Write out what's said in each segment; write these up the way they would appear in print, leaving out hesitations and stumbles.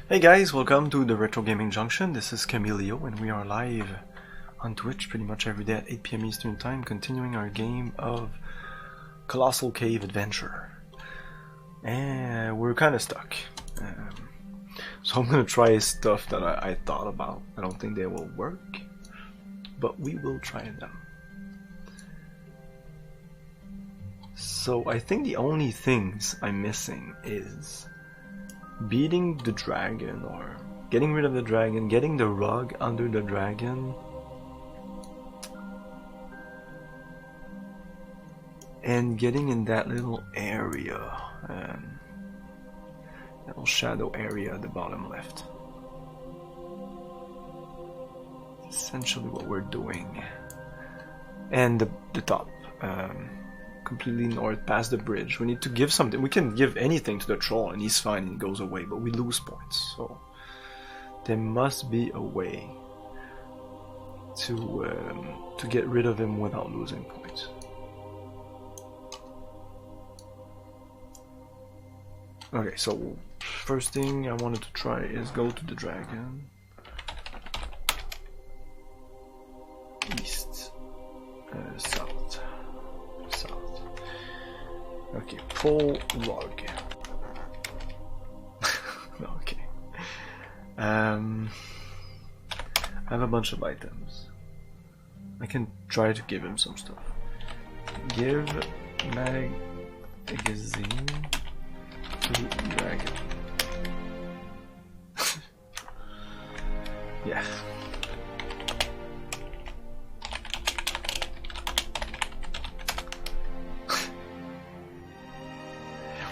Hey guys, welcome to the Retro Gaming Junction. This is Camilio and we are live on Twitch pretty much every day at 8 PM Eastern Time, continuing our game of Colossal Cave Adventure. And we're kind of stuck. So I'm going to try stuff that I thought about. I don't think they will work, but we will try them. So I think the only things I'm missing is beating the dragon, or getting rid of the dragon, getting the rug under the dragon, and getting in that little area, that little shadow area at the bottom left. Essentially what we're doing. And the top, completely north past the bridge. We need to give something. We can give anything to the troll and he's fine and he goes away, but we lose points. So there must be a way to get rid of him without losing points. Okay, so first thing I wanted to try is go to the dragon. East, south. Okay, pull log. Okay. I have a bunch of items. I can try to give him some stuff. Give magazine to dragon. Yeah.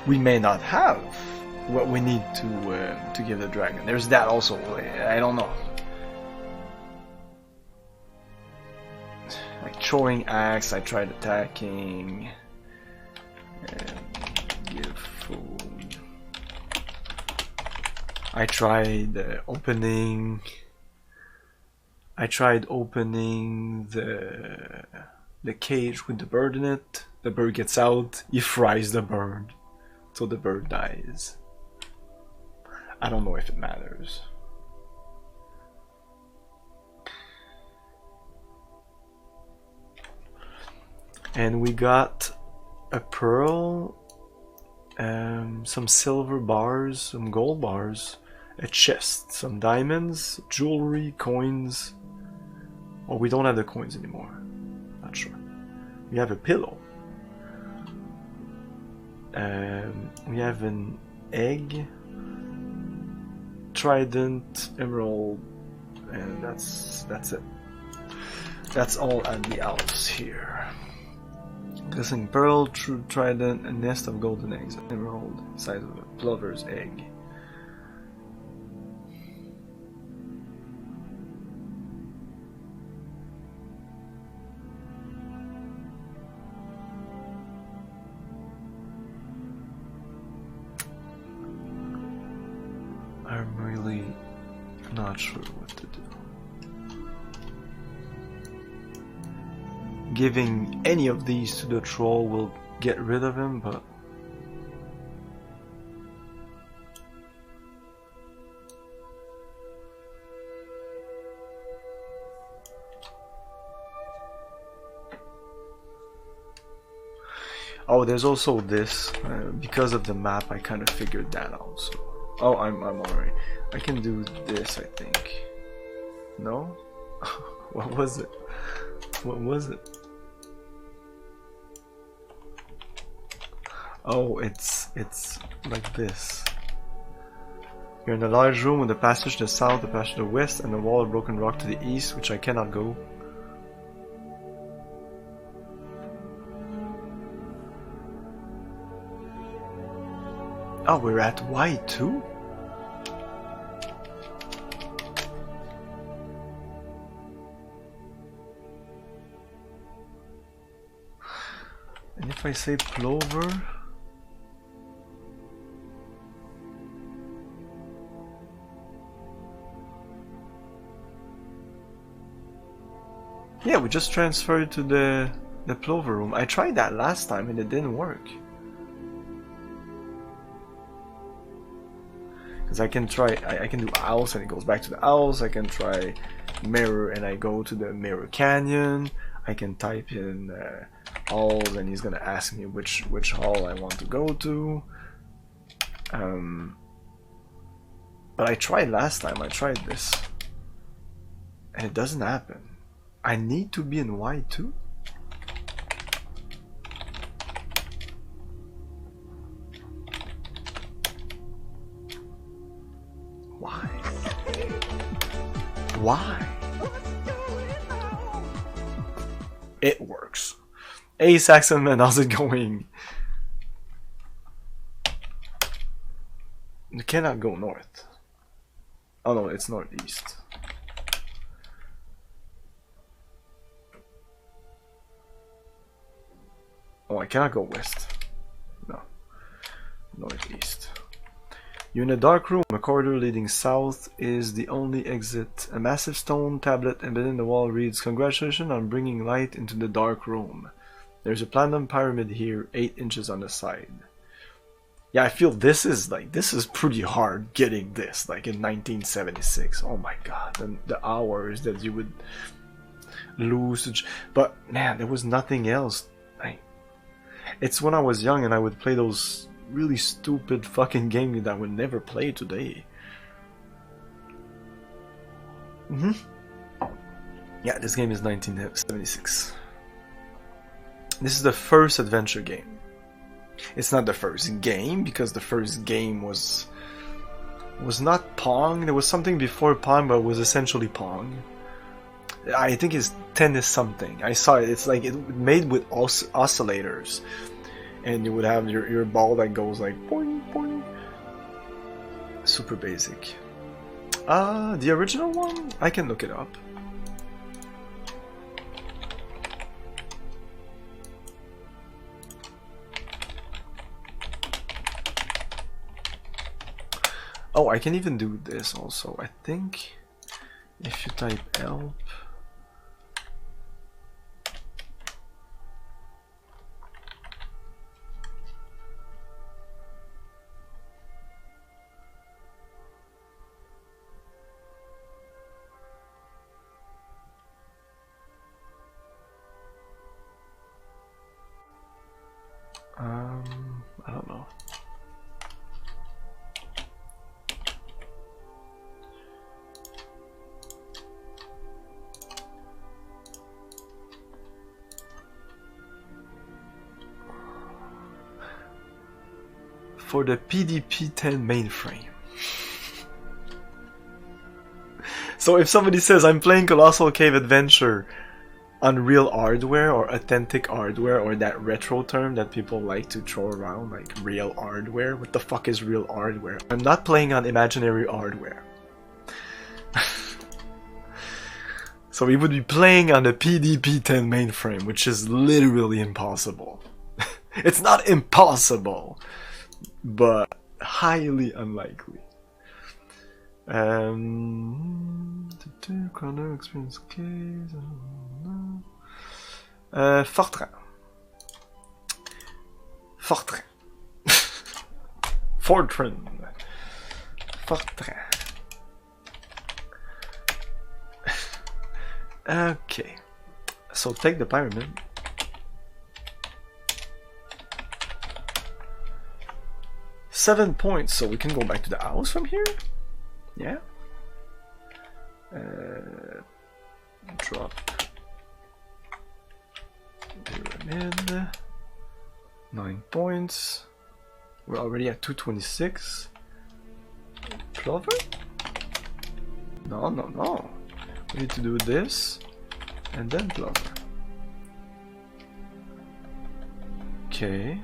We may not have what we need to give the dragon. There's that also. I don't know. Like throwing axe, I tried attacking. Give food. I tried opening. I tried opening the cage with the bird in it. The bird gets out. He fries the bird. So the bird dies. I don't know if it matters. And we got a pearl, some silver bars, some gold bars, a chest, some diamonds, jewelry, coins. Oh, we don't have the coins anymore. Not sure. We have a pillow. We have an egg, trident, emerald, and that's it. That's all at the house here. Glistening pearl, true trident, a nest of golden eggs, emerald, size of a plover's egg. I'm really not sure what to do. Giving any of these to the troll will get rid of him, but oh, there's also this. Because of the map, I kind of figured that out. So. Oh, I'm alright. I can do this, I think. No? What was it? What was it? Oh, it's like this. You're in a large room with a passage to the south, a passage to the west, and a wall of broken rock to the east, which I cannot go. Oh, we're at Y2? And if I say plover? Yeah, we just transferred to the plover room. I tried that last time and it didn't work. Because I can try, I can do house and it goes back to the house. I can try mirror and I go to the mirror canyon. I can type in halls and he's gonna ask me which hall I want to go to. But I tried last time, I tried this. And it doesn't happen. I need to be in Y2? Why? Why? It works. Hey Saxon man, how's it going? You cannot go north. Oh no, it's northeast. Oh, I cannot go west. No. Northeast. You're in a dark room. A corridor leading south is the only exit. A massive stone tablet embedded in the wall reads, "Congratulations on bringing light into the dark room. There's a platinum pyramid here, 8 inches on the side." Yeah, I feel this is pretty hard getting this, like in 1976. Oh my god, and the hours that you would lose. But man, there was nothing else. It's when I was young and I would play those really stupid fucking games that I would never play today. Yeah, this game is 1976. This is the first adventure game. It's not the first game, because the first game was not Pong. There was something before Pong, but it was essentially Pong. I think it's tennis something. I saw it. It's like it made with oscillators, and you would have your ball that goes like boing boing. Super basic. The original one, I can look it up. Oh, I can even do this also. I think if you type help. I don't know. For the PDP-10 mainframe. So if somebody says I'm playing Colossal Cave Adventure on real hardware or authentic hardware, or that retro term that people like to throw around, like real hardware, what the fuck is real hardware? I'm not playing on imaginary hardware. So we would be playing on the PDP-10 mainframe, which is literally impossible. It's not impossible, but highly unlikely. Crowther experience case. Fortran. Fortran. Fortran. Fortran. Okay. So take the pyramid. Seven points, so we can go back to the house from here? Yeah. Drop pyramid. 9 points. We're already at 226. Plover? No, no, no. We need to do this and then plover. Okay.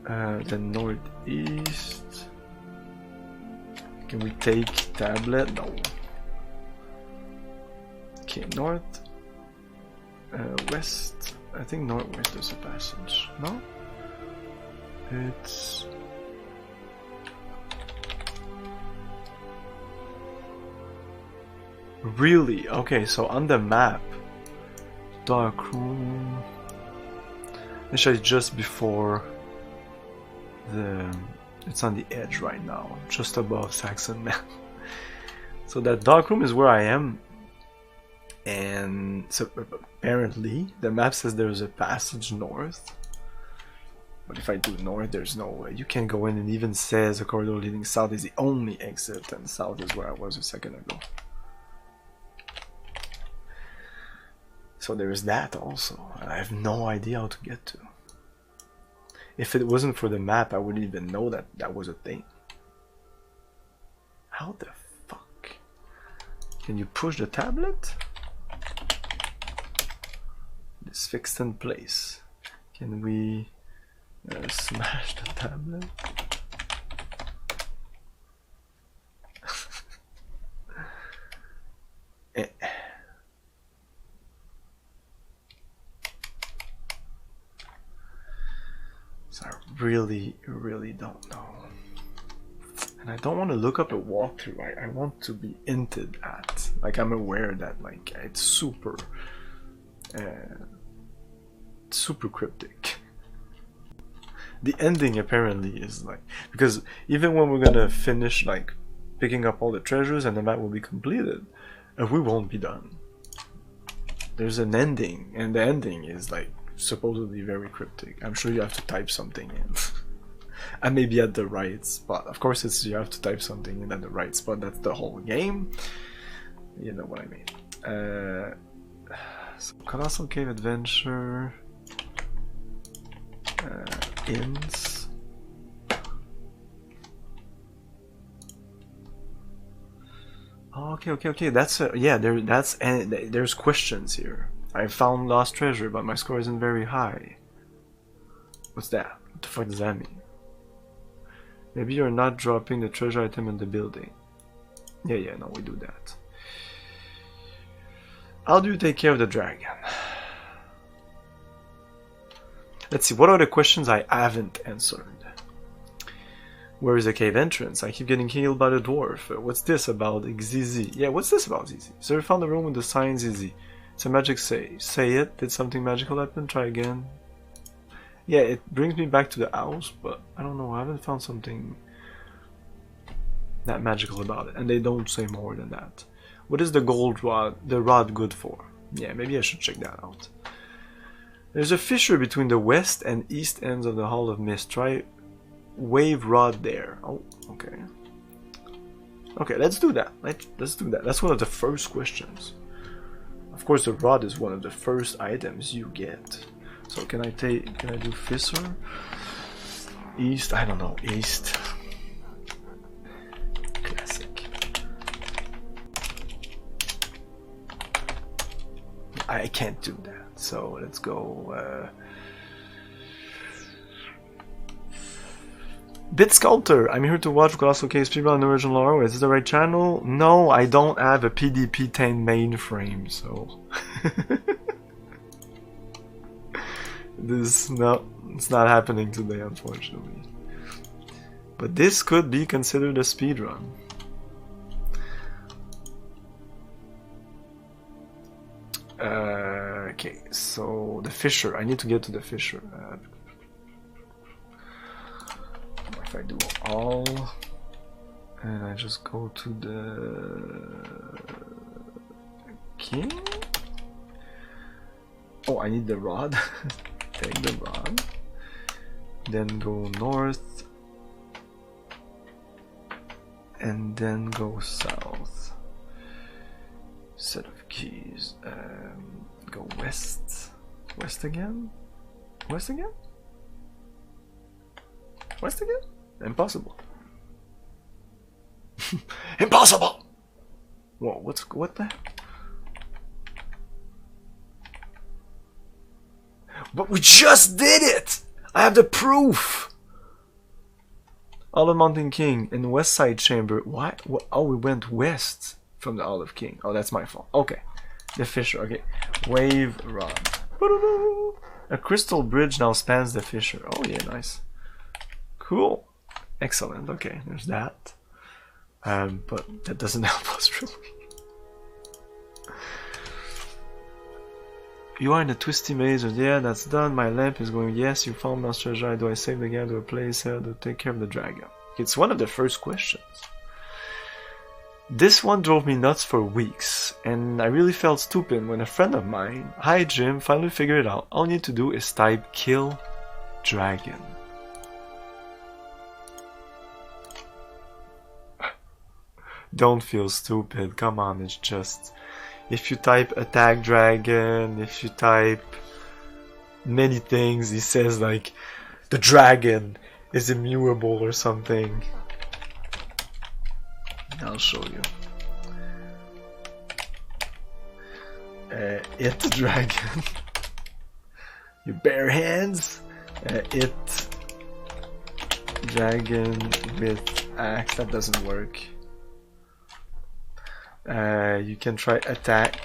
Then northeast. Can we take tablet? No. Okay, north. West. I think northwest is a passage. No? It's... Really? Okay, so on the map. Dark room. Actually just before the It's on the edge right now, just above Saxon Man. So that dark room is where I am. And so apparently the map says there's a passage north. But if I do north, there's no way. You can't go in, and even says a corridor leading south is the only exit, and south is where I was a second ago. So there's that also. I have no idea how to get to. If it wasn't for the map, I wouldn't even know that that was a thing. How the fuck? Can you push the tablet? It's fixed in place. Can we smash the tablet? So I really don't know. And I don't want to look up a walkthrough. I want to be hinted at. Like, I'm aware that like it's super cryptic. The ending apparently is like, because even when we're gonna finish like picking up all the treasures and the map will be completed, we won't be done. There's an ending, and the ending is like supposedly very cryptic. I'm sure you have to type something in. I may be at the right spot. Of course, it's you have to type something in at the right spot. That's the whole game. You know what I mean. So Colossal Cave Adventure. Inns. Oh, okay. That's yeah. There's questions here. I found lost treasure, but my score isn't very high. What's that? What the fuck does that mean? Maybe you're not dropping the treasure item in the building. Yeah, no, we do that. How do you take care of the dragon? Let's see, what are the questions I haven't answered? Where is the cave entrance? I keep getting killed by the dwarf. What's this about ZZ? Yeah, what's this about ZZ? So we found the room with the sign ZZ. It's a magic say. Say it. Did something magical happen? Try again. Yeah, it brings me back to the house, but I don't know. I haven't found something that magical about it. And they don't say more than that. What is the gold rod? The rod good for? Yeah, maybe I should check that out. There's a fissure between the west and east ends of the Hall of Mist. Try wave rod there. Oh, okay. Okay, let's do that. Let's do that. That's one of the first questions. Of course, the rod is one of the first items you get. So can I do fissure? East, I don't know, east. Classic. I can't do that. So let's go Bit Sculptor, I'm here to watch Colossal Cave speedrun on the original lore. Is this the right channel? No, I don't have a PDP-10 mainframe, so it's not happening today, unfortunately. But this could be considered a speedrun. Okay, so the fissure. I need to get to the fissure. If I do all, and I just go to the king. Oh, I need the rod. Take the rod. Then go north, and then go south. Set of keys. Go west. West again? West again? West again? Impossible. Impossible! Whoa, what the heck? But we just did it! I have the proof! Olive Mountain King in the West Side Chamber. Why? Oh, we went west from the Olive King. Oh, that's my fault. Okay. The fissure. Okay. Wave rod. A crystal bridge now spans the fissure. Oh, yeah, nice. Cool. Excellent. Okay, there's that. But that doesn't help us really. You are in a twisty maze. Yeah, that's done. My lamp is going. Yes, you found Master treasure. Do I save the guy? Do I place here? Do I take care of the dragon? It's one of the first questions. This one drove me nuts for weeks, and I really felt stupid when a friend of mine, hi Jim, finally figured it out. All you need to do is type kill dragon. Don't feel stupid, come on, it's just... If you type attack dragon, if you type many things, he says like the dragon is immutable or something. I'll show you. It dragon. Your bare hands. It dragon with axe. That doesn't work. You can try attack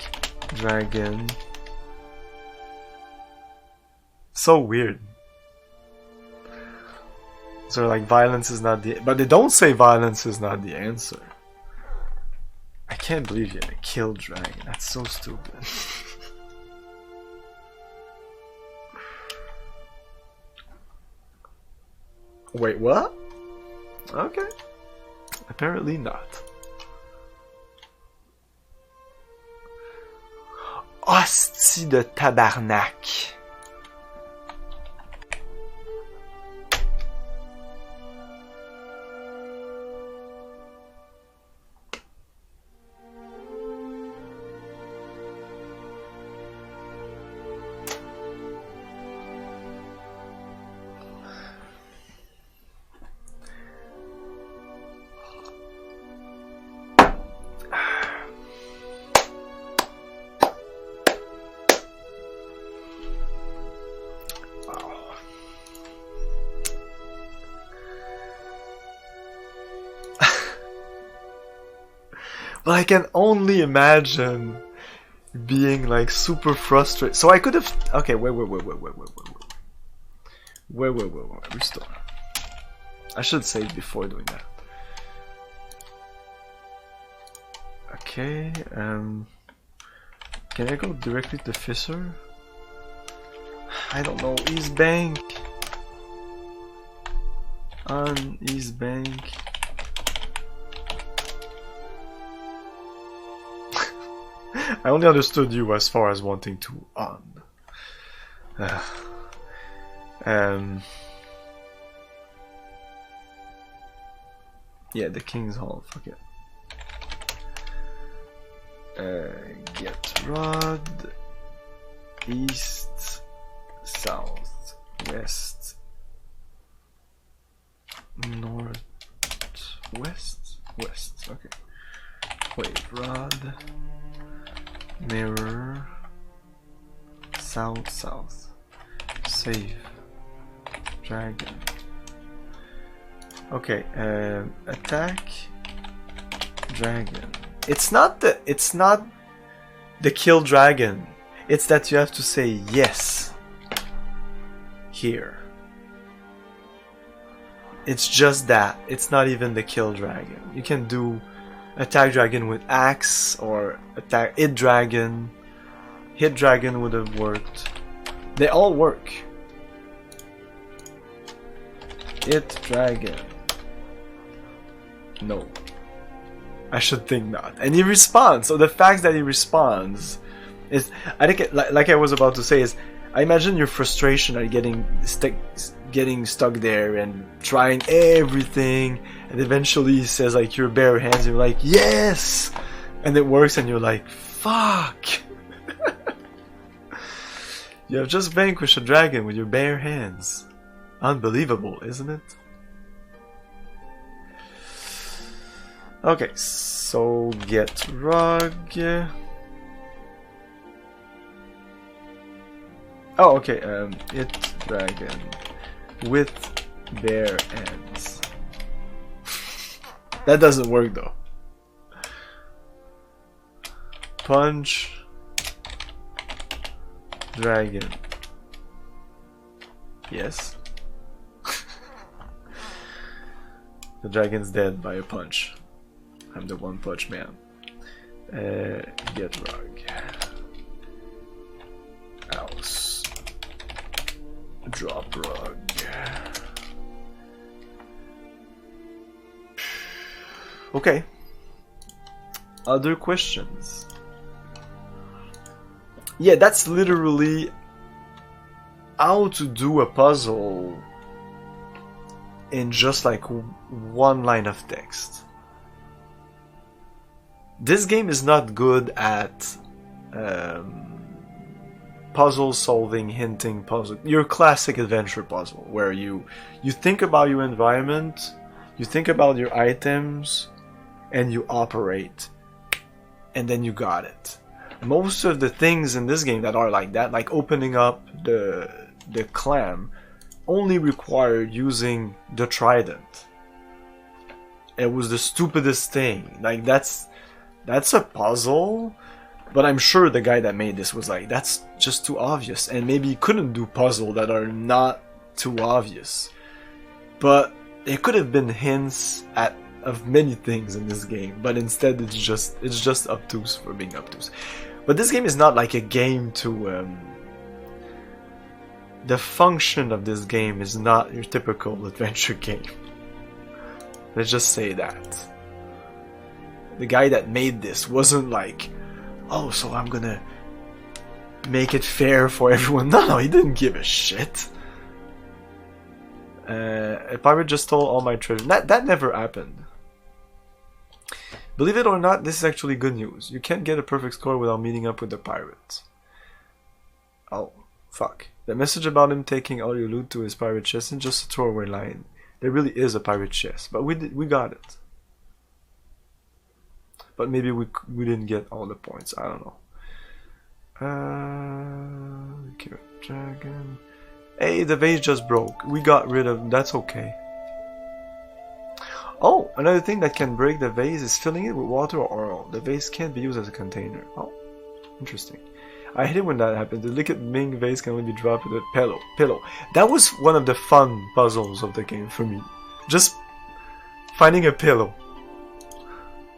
dragon. So weird. So like violence is not the, but they don't say violence is not the answer. I can't believe you had a kill dragon. That's so stupid. Wait, what? Okay. Apparently not. Hostie de tabarnak. But I can only imagine being like super frustrated. So I could have. Okay, wait. Restore. I should save before doing that. Okay. Can I go directly to Fisher? I don't know. East Bank. On East Bank. I only understood you as far as wanting to on. Yeah, the King's Hall. Fuck it. Get rod. East, south, west, north, west, west. Okay. Wait, rod. Mirror, south, south, save, dragon. Okay, attack, dragon. It's not the kill dragon. It's that you have to say yes here. It's just that. It's not even the kill dragon. You can do attack dragon with axe or attack hit dragon. Hit dragon would have worked. They all work. Hit dragon. No. I should think not. And he responds. So the fact that he responds is, I think, like I was about to say, is I imagine your frustration at getting stuck there and trying everything, and eventually he says like your bare hands, and you're like yes, and it works, and you're like fuck. You have just vanquished a dragon with your bare hands. Unbelievable, isn't it? Okay, so get rug. Oh, okay, hit dragon with bare hands. That doesn't work though. Punch dragon. Yes. The dragon's dead by a punch. I'm the one punch man. Get rug. Drop rug. Okay. Other questions? Yeah, that's literally how to do a puzzle in just like one line of text. This game is not good at puzzle solving, hinting puzzle. Your classic adventure puzzle where you think about your environment, you think about your items, and you operate, and then you got it. Most of the things in this game that are like that, like opening up the clam, only required using the trident. It was the stupidest thing. Like that's a puzzle, but I'm sure the guy that made this was like, that's just too obvious, and maybe he couldn't do puzzles that are not too obvious. But it could have been hints of many things in this game, but instead it's just obtuse for being obtuse. But this game is not like a game to the function of this game is not your typical adventure game. Let's just say that. The guy that made this wasn't like, oh, so I'm gonna make it fair for everyone. No, he didn't give a shit. A pirate just stole all my treasure. That never happened. Believe it or not, this is actually good news. You can't get a perfect score without meeting up with the pirates. Oh, fuck. The message about him taking all your loot to his pirate chest isn't just a throwaway line. There really is a pirate chest, but we got it. But maybe we didn't get all the points. I don't know. Dragon. Hey, the vase just broke. We got rid of. That's okay. Oh, another thing that can break the vase is filling it with water or oil. The vase can't be used as a container. Oh, interesting. I hate it when that happens. The liquid Ming vase can only be dropped with a pillow. That was one of the fun puzzles of the game for me. Just finding a pillow.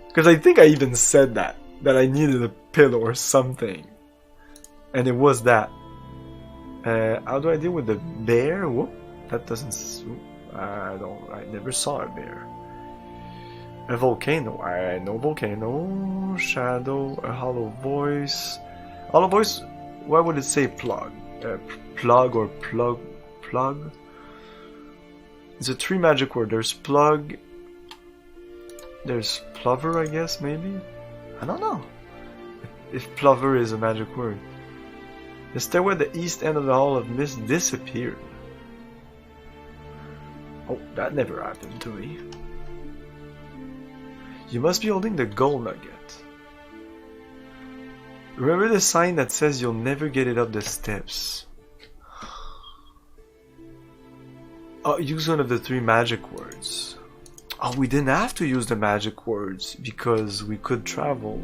Because I think I even said that I needed a pillow or something. And it was that. How do I deal with the bear? Whoop. That doesn't... I never saw a bear. A volcano. I know volcano. Shadow. A hollow voice. Hollow voice, why would it say plug? Plug or plug? It's a 3 magic word. There's plug. There's plover, I guess, maybe? I don't know. If plover is a magic word. The stairway at the east end of the Hall of Mist disappeared. Oh, that never happened to me. You must be holding the gold nugget. Remember the sign that says you'll never get it up the steps. Oh, use one of the 3 magic words. Oh, we didn't have to use the magic words because we could travel.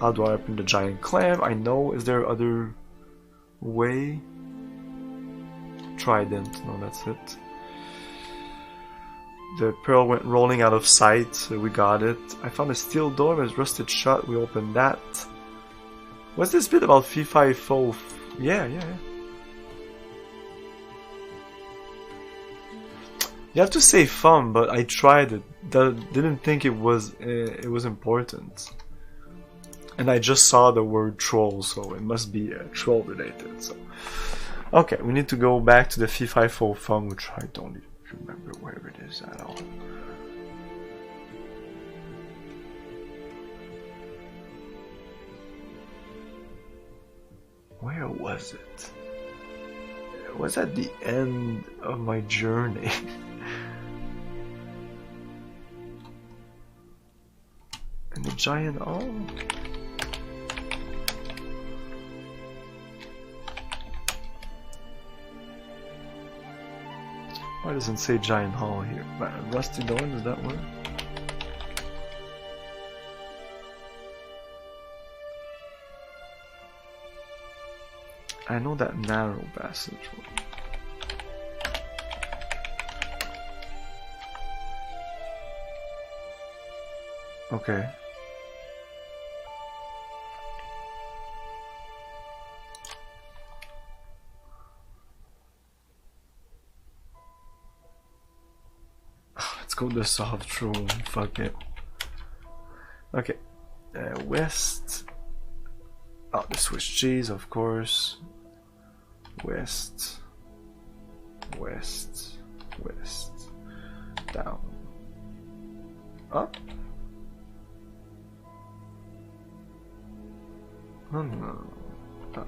How do I open the giant clam? I know. Is there other way? Trident. No, that's it. The pearl went rolling out of sight. So we got it. I found a steel door that was rusted shut. We opened that. What's this bit about fee-fi-fo? Yeah. You have to say fun, but I tried it. Didn't think it was important. And I just saw the word troll, so it must be troll related. So, okay, we need to go back to the fee-fi-fo fun, which I don't even remember where it is at all. Where was it? It was at the end of my journey. And the giant... Oh. Why doesn't it say giant hall here? Rusty door, is that one? I know that narrow passage. Okay. go the soft room. Fuck it. Okay. West. Oh, the Swiss cheese, of course. West. West. West. Down. Up. No, no, no. Oh.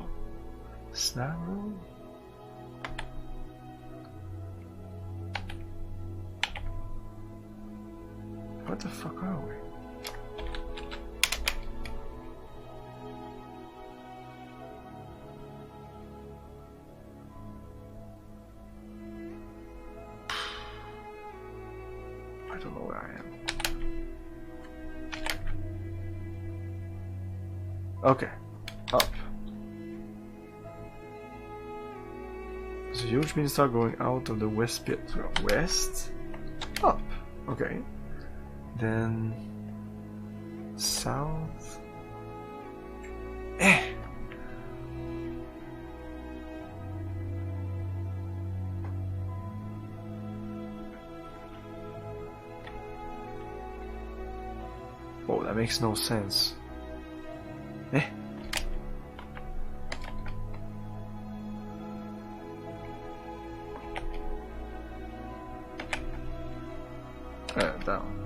Snap room? What the fuck are we? I don't know where I am. Okay, up. So huge means start going out of the west pit. So west, up. Okay. Then south. Oh, that makes no sense. Down.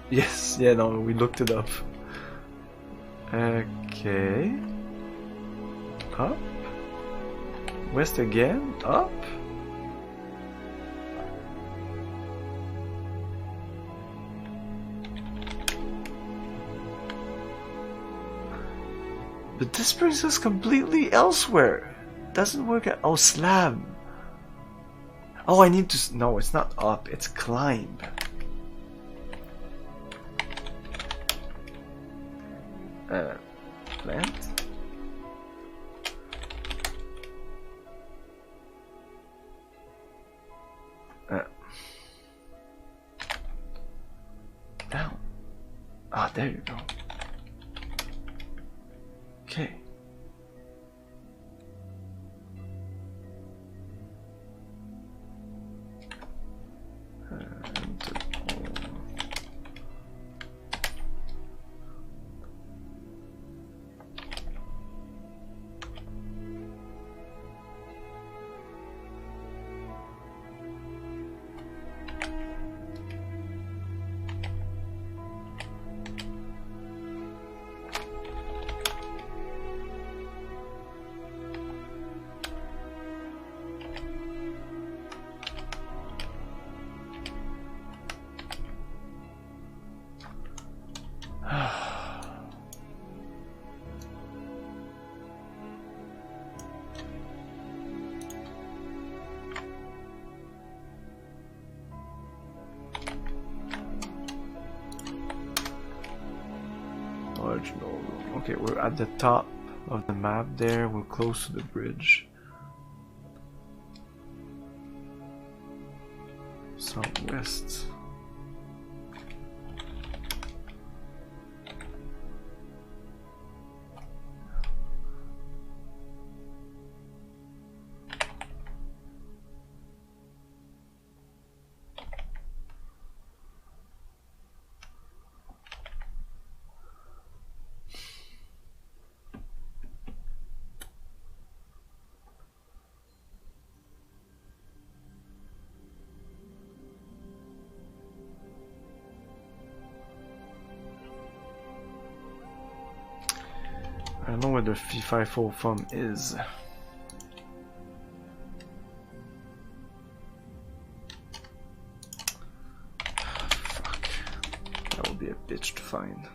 Yes, yeah, no, we looked it up. Okay. Up. West again. Up. But this brings us completely elsewhere. Doesn't work at. Oh, slab. Oh, I need to. No, it's not up. It's climb. Plant. Down. Ah, there you go. Okay. Okay, we're at the top of the map there. We're close to the bridge. Southwest. I don't know where the FIFO from is. Fuck. That would be a bitch to find.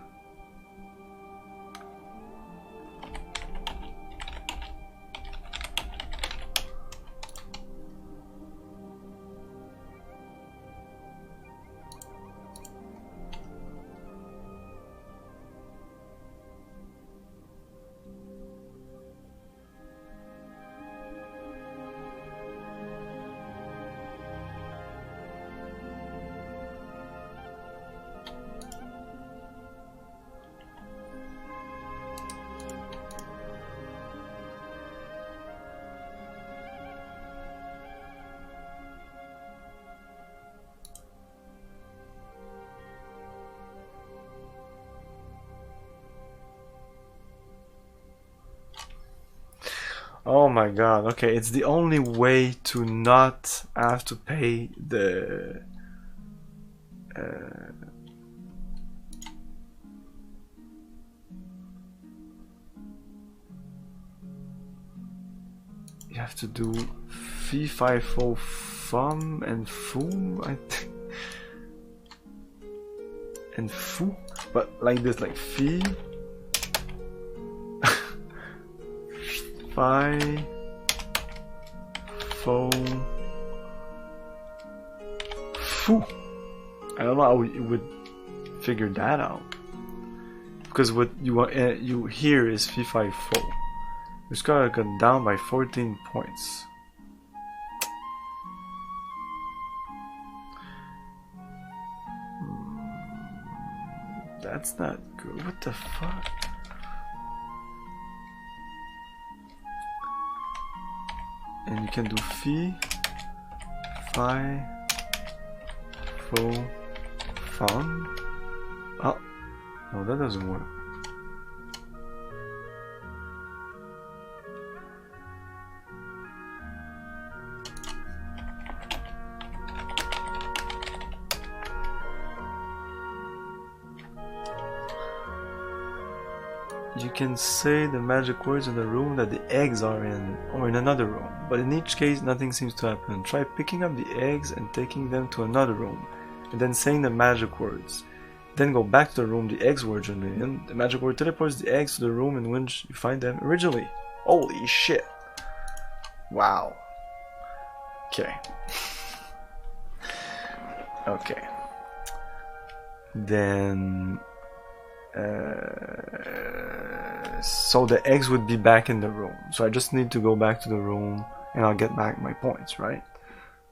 Oh my god, okay, it's the only way to not have to pay the... you have to do fee, fi, fo, fum, and foo, I think. And foo, but like this, like fee, fi, fo, foo. I don't know how you would figure that out, because what you want, you hear is fee, fi, fo. You just gotta go down by 14 points. That's not good. What the fuck? And you can do fee, fi, fo, fun. Oh, no, that doesn't work. You can say the magic words in the room that the eggs are in, or in another room, but in each case nothing seems to happen. Try picking up the eggs and taking them to another room, and then saying the magic words. Then go back to the room the eggs were originally in. The magic word teleports the eggs to the room in which you find them originally. Holy shit. Wow. Okay. Okay. Then... so the eggs would be back in the room, so I just need to go back to the room and I'll get back my points, right?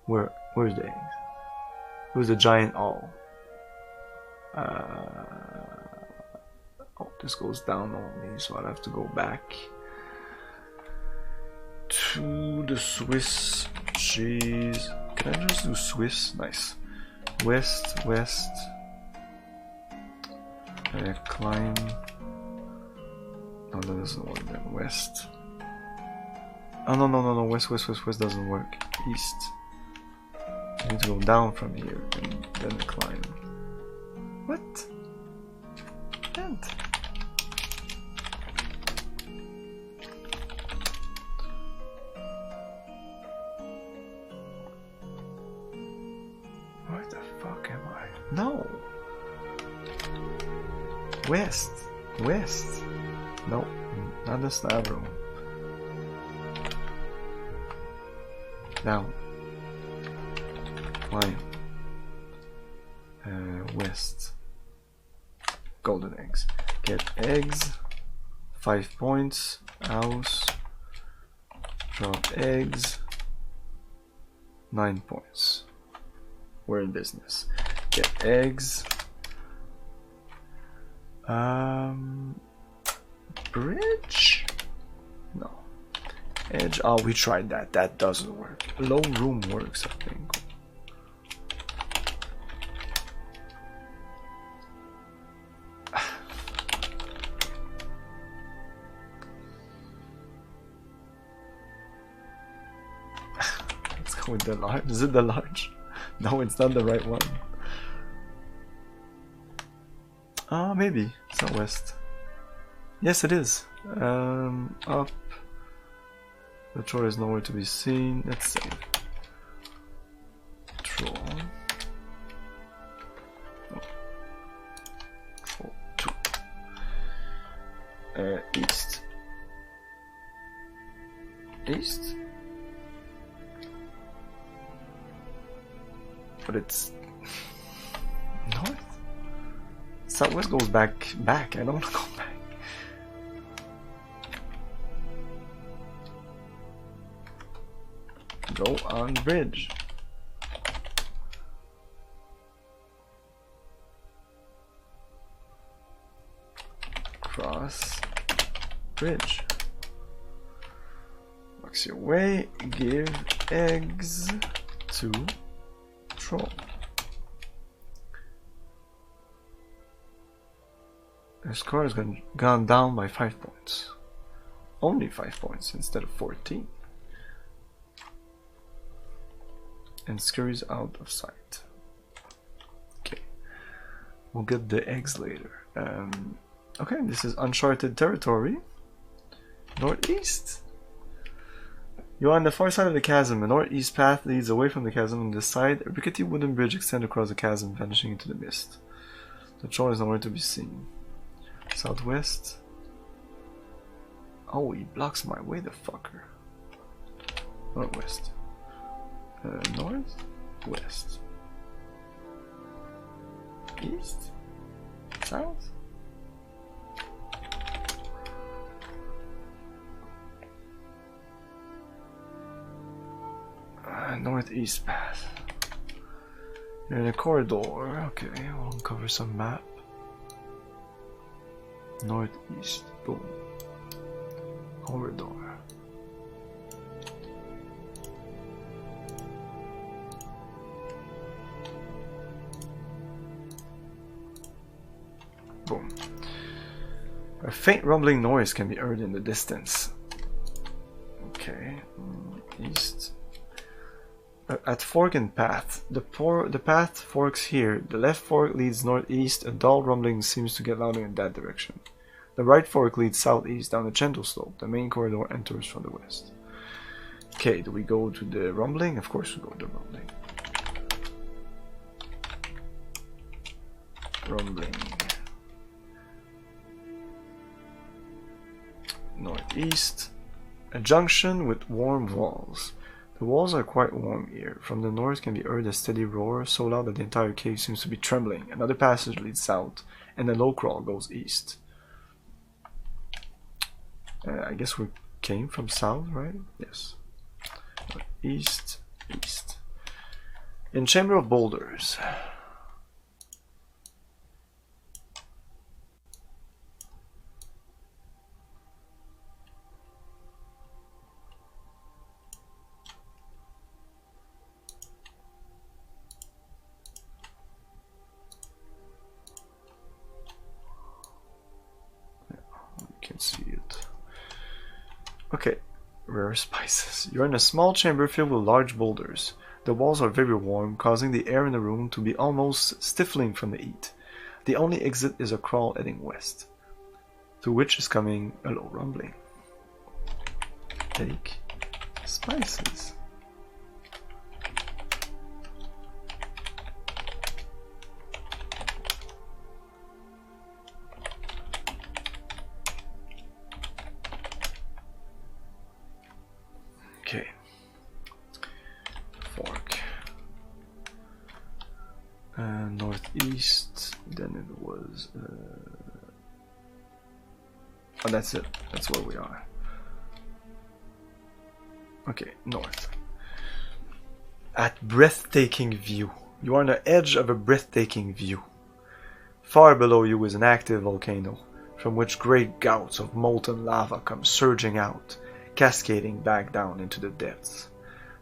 Where's the eggs? Who's the giant owl? Oh, this goes down only, so I'll have to go back to the Swiss cheese. Can I just do Swiss? Nice. West, west. Climb. No, that doesn't work then. West. Oh, no. West doesn't work. East. I need to go down from here and then climb. What? Can't. Where the fuck am I? No! West. No, not the stab room. Down. Climb. West. Golden eggs. Get eggs. 5 points. House. Drop eggs. 9 points. We're in business. Get eggs. Bridge? No. Edge? Oh, we tried that. That doesn't work. Low room works, I think. Let's go with the large. Is it the large? No, it's not the right one. Maybe. It's not west. Yes, it is. Up. The troll is nowhere to be seen. Let's see. Troll. Oh. Troll 2. East. East? But it's... north? Southwest goes back. I don't want to go back. Go on bridge. Cross bridge. Works your way. Give eggs to troll. Their score has gone down by 5 points. Only 5 points instead of 14. And scurries out of sight. Okay. We'll get the eggs later. Okay, this is Uncharted Territory. Northeast. You are on the far side of the chasm. A northeast path leads away from the chasm. On this side, a rickety wooden bridge extends across the chasm, vanishing into the mist. The shore is nowhere to be seen. Southwest. Oh, he blocks my way, the fucker. Northwest. North? West. East? South? Northeast path. You're in a corridor. Okay, we'll uncover some map. Northeast. Boom. Corridor. Boom. A faint rumbling noise can be heard in the distance. Okay, east. At fork and path. The path forks here. The left fork leads northeast. A dull rumbling seems to get louder in that direction. The right fork leads southeast down a gentle slope. The main corridor enters from the west. Okay, do we go to the rumbling? Of course we go to the rumbling. Rumbling. Northeast. A junction with warm walls. The walls are quite warm here. From the north can be heard a steady roar, so loud that the entire cave seems to be trembling. Another passage leads south, and a low crawl goes east. I guess we came from south, right? Yes. East, east. In Chamber of Boulders. Can see it. Okay, rare spices. You're in a small chamber filled with large boulders. The walls are very warm, causing the air in the room to be almost stifling from the heat. The only exit is a crawl heading west, through which is coming a low rumbling. Take spices. Okay. Fork. Northeast. Then it was. Oh, that's it. That's where we are. Okay, north. At breathtaking view. You are on the edge of a breathtaking view. Far below you is an active volcano, from which great gouts of molten lava come surging out, cascading back down into the depths.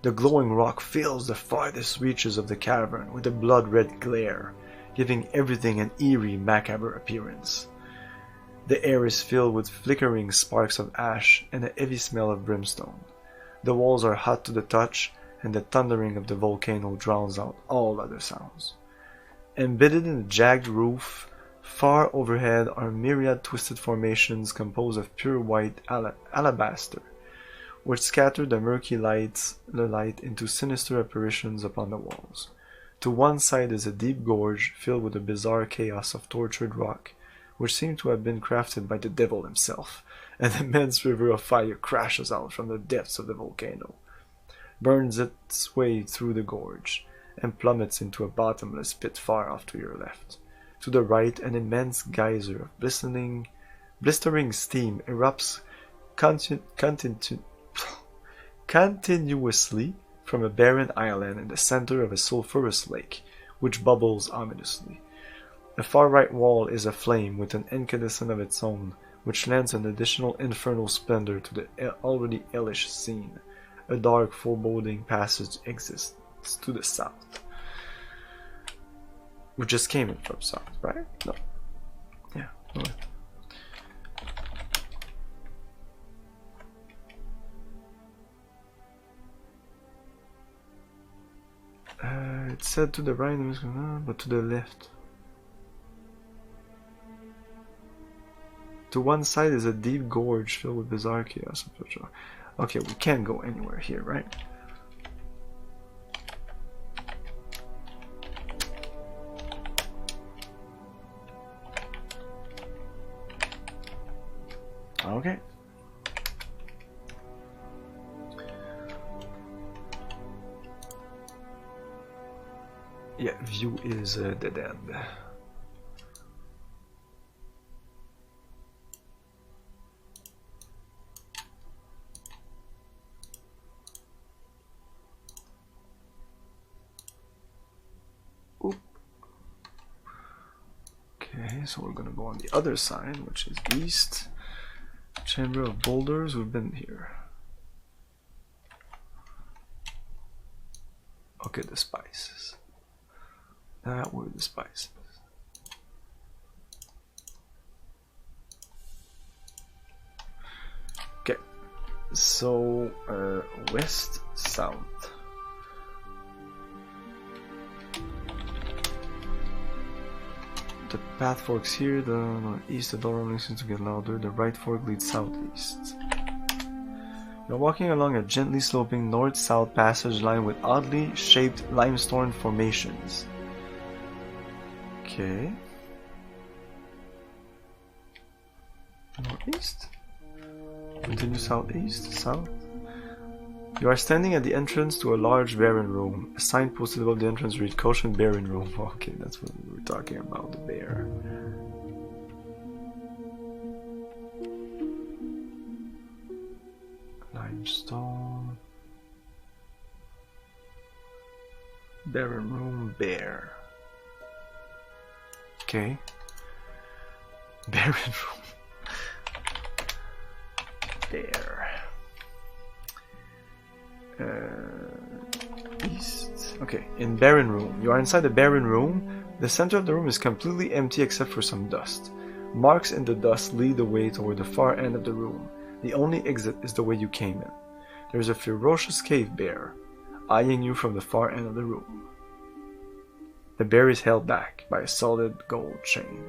The glowing rock fills the farthest reaches of the cavern with a blood-red glare, giving everything an eerie, macabre appearance. The air is filled with flickering sparks of ash and a heavy smell of brimstone. The walls are hot to the touch, and the thundering of the volcano drowns out all other sounds. Embedded in the jagged roof, far overhead are myriad twisted formations composed of pure white alabaster, which scatter the murky light into sinister apparitions upon the walls. To one side is a deep gorge filled with a bizarre chaos of tortured rock, which seemed to have been crafted by the devil himself. An immense river of fire crashes out from the depths of the volcano, burns its way through the gorge, and plummets into a bottomless pit far off to your left. To the right, an immense geyser of blistering steam erupts continuously from a barren island in the center of a sulphurous lake, which bubbles ominously. The far right wall is aflame with an incandescent of its own, which lends an additional infernal splendor to the already hellish scene. A dark, foreboding passage exists to the south. We just came in from south, right? No. Yeah, north. said to the right, but to the left. To one side is a deep gorge filled with bizarre chaos. Okay, we can't go anywhere here, right? Okay. Yeah, view is a dead end. Oop. Okay, so we're gonna go on the other side, which is east. Chamber of Boulders, we've been here. Okay, the spices. That were the spices. Okay, so west, south. The path forks here, the northeast, the door only seems to get louder, the right fork leads southeast. You're walking along a gently sloping north-south passage lined with oddly shaped limestone formations. Okay. Northeast? Continue southeast, south. You are standing at the entrance to a large barren room. A sign posted above the entrance reads Caution Barren Room. Okay, that's what we were talking about, the bear. Limestone. Barren Room, bear. Okay. Barren Room. Bear. East. Okay, in Barren Room. You are inside the Barren Room. The center of the room is completely empty except for some dust. Marks in the dust lead the way toward the far end of the room. The only exit is the way you came in. There is a ferocious cave bear eyeing you from the far end of the room. The bear is held back by a solid gold chain.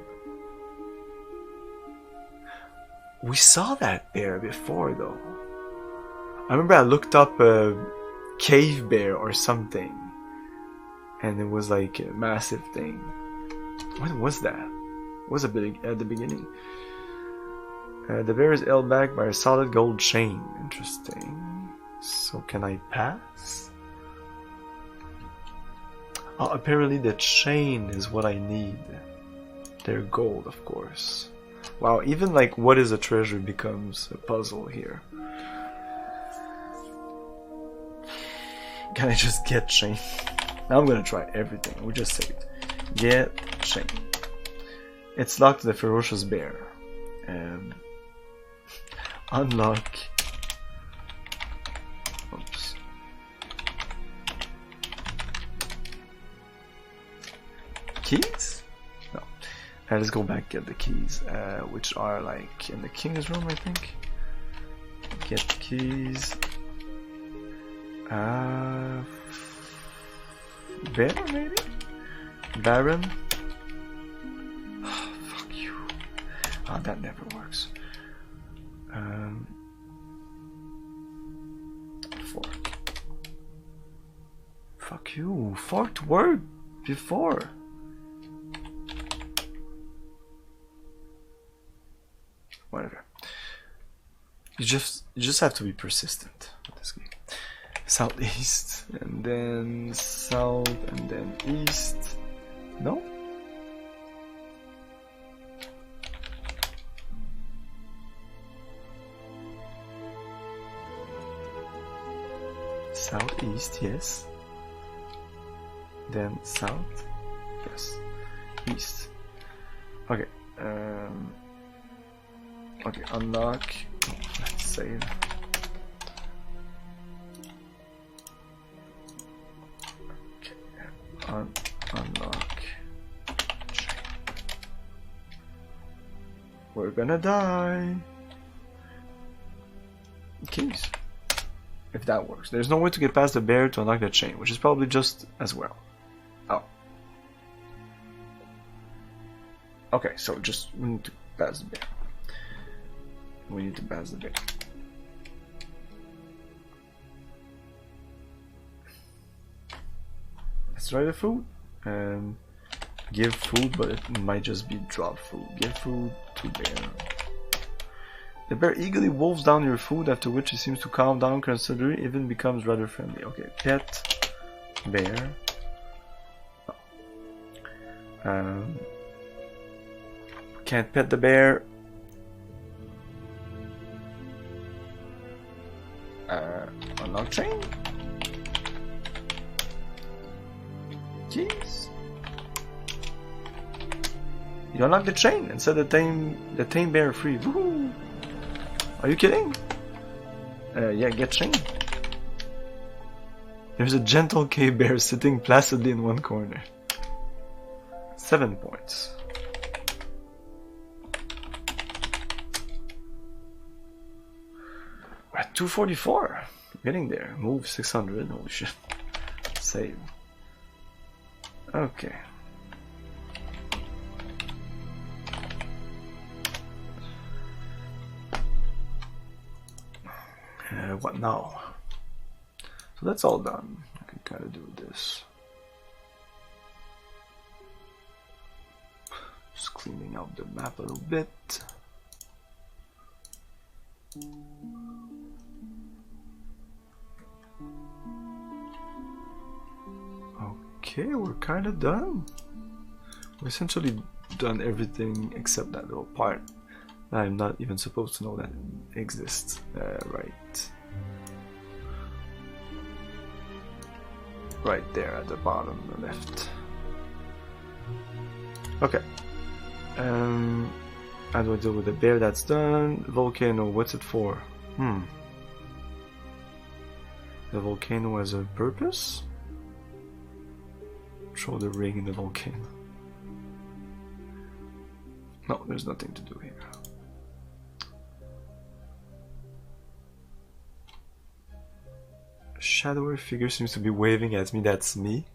We saw that bear before though. I remember I looked up a cave bear or something, and it was like a massive thing. What was that? It was a big at the beginning. The bear is held back by a solid gold chain. Interesting. So can I pass? Oh, apparently the chain is what I need. They're gold, of course. Wow, even like what is a treasure becomes a puzzle here. Can I just get chain? Now I'm gonna try everything. We just saved. Get chain. It's locked to the ferocious bear. Unlock. Oops. Keys? No. Let's go back get the keys, which are like in the king's room, I think. Get the keys. Bear, maybe? Baron? Oh, fuck you. Ah, that never works. Fork. Fuck you. Forked worked before. Whatever. You just have to be persistent with this game. Southeast, and then south, and then east. No? Southeast, yes. Then south, yes. East. Okay. Okay, unlock. Let's save. Unlock. We're gonna die. Keys. If that works. There's no way to get past the bear to unlock the chain, which is probably just as well. Okay, so just we need to pass the bear. We need to pass the bear. Let's try the food and give food, but it might just be drop food. Give food to bear. The bear eagerly wolves down your food, after which he seems to calm down considerably, even becomes rather friendly. Okay, pet bear. Oh. Can't pet the bear. Unlock chain. Jeez. You unlock the chain and set the tame bear free. Woohoo! Are you kidding? Yeah, get chain. There's a gentle cave bear sitting placidly in one corner. 7 points. We're at 244. Getting there. Move 600. Holy shit. Save. Okay. What now? So that's all done. I can kind of do this. Just cleaning up the map a little bit. Okay, we're kind of done. We're essentially done everything except that little part. I'm not even supposed to know that it exists. Right. Right there at the bottom, the left. Okay. How do I deal with the bear? That's done. Volcano, what's it for? The volcano has a purpose? Throw the ring in the volcano. No, there's nothing to do here. A shadowy figure seems to be waving at me. That's me.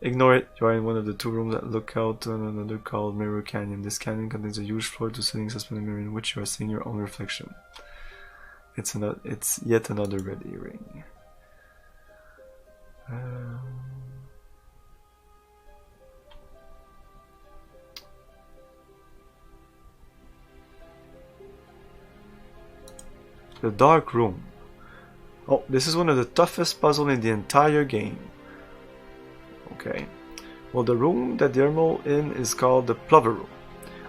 Ignore it. You are in one of the 2 rooms that look out on another called Mirror Canyon. This canyon contains a huge floor to ceiling suspended mirror in which you are seeing your own reflection. It's yet another red earring. The dark room. Oh, this is one of the toughest puzzles in the entire game. Okay. Well, the room that they're all in is called the Plover Room.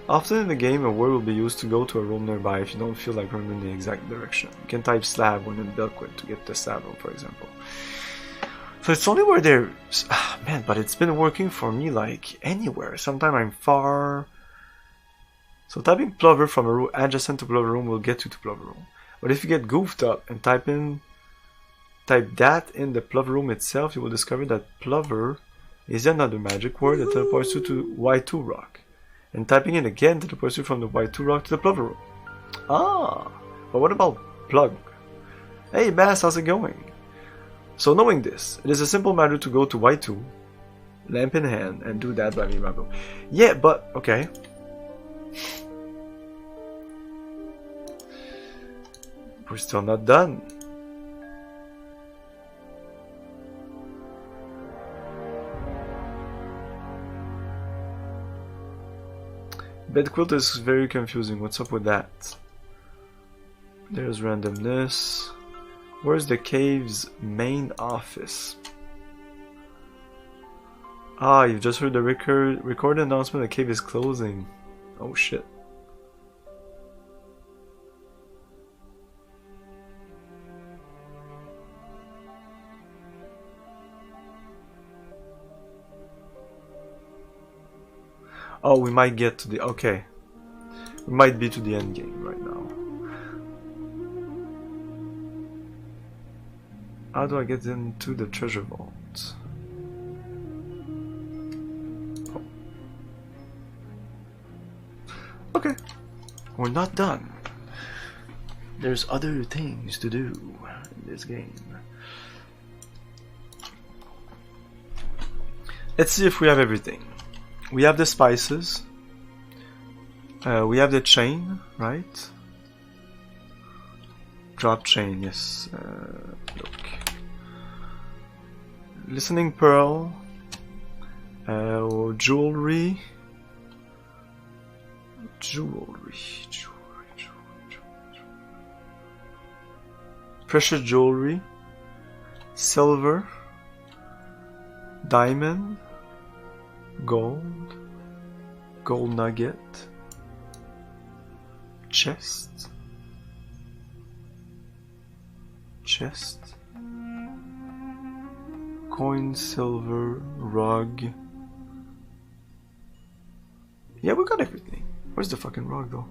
Often in the game, a word will be used to go to a room nearby if you don't feel like running in the exact direction. You can type slab when in Belquid to get the slab room, for example. So it's only where there's... man, but it's been working for me like anywhere. Sometimes I'm far... So typing Plover from a room adjacent to Plover Room will get you to Plover Room. But if you get goofed up and type that in the Plover Room itself, you will discover that Plover is another magic word that teleports you to Y2 Rock. And typing it again teleports you from the Y2 Rock to the Plover Room. Ah, but what about Plug? Hey Bass, how's it going? So knowing this, it is a simple matter to go to Y2, lamp in hand, and do that by me, Marco. Yeah, but, okay. We're still not done. Bed quilt is very confusing. What's up with that? There's randomness. Where's the cave's main office? Ah, you've just heard the record announcement the cave is closing. Oh shit. Oh, we might get to the... okay. We might be to the end game right now. How do I get into the treasure vault? Oh. Okay. We're not done. There's other things to do in this game. Let's see if we have everything. we have the spices. We have the chain, right? Drop chain, yes. Look. Listening pearl. Jewelry. Precious jewelry. Silver. Diamond. Gold. Gold nugget. Chest. Coin, silver, rug. Yeah, we got everything. Where's the fucking rug though?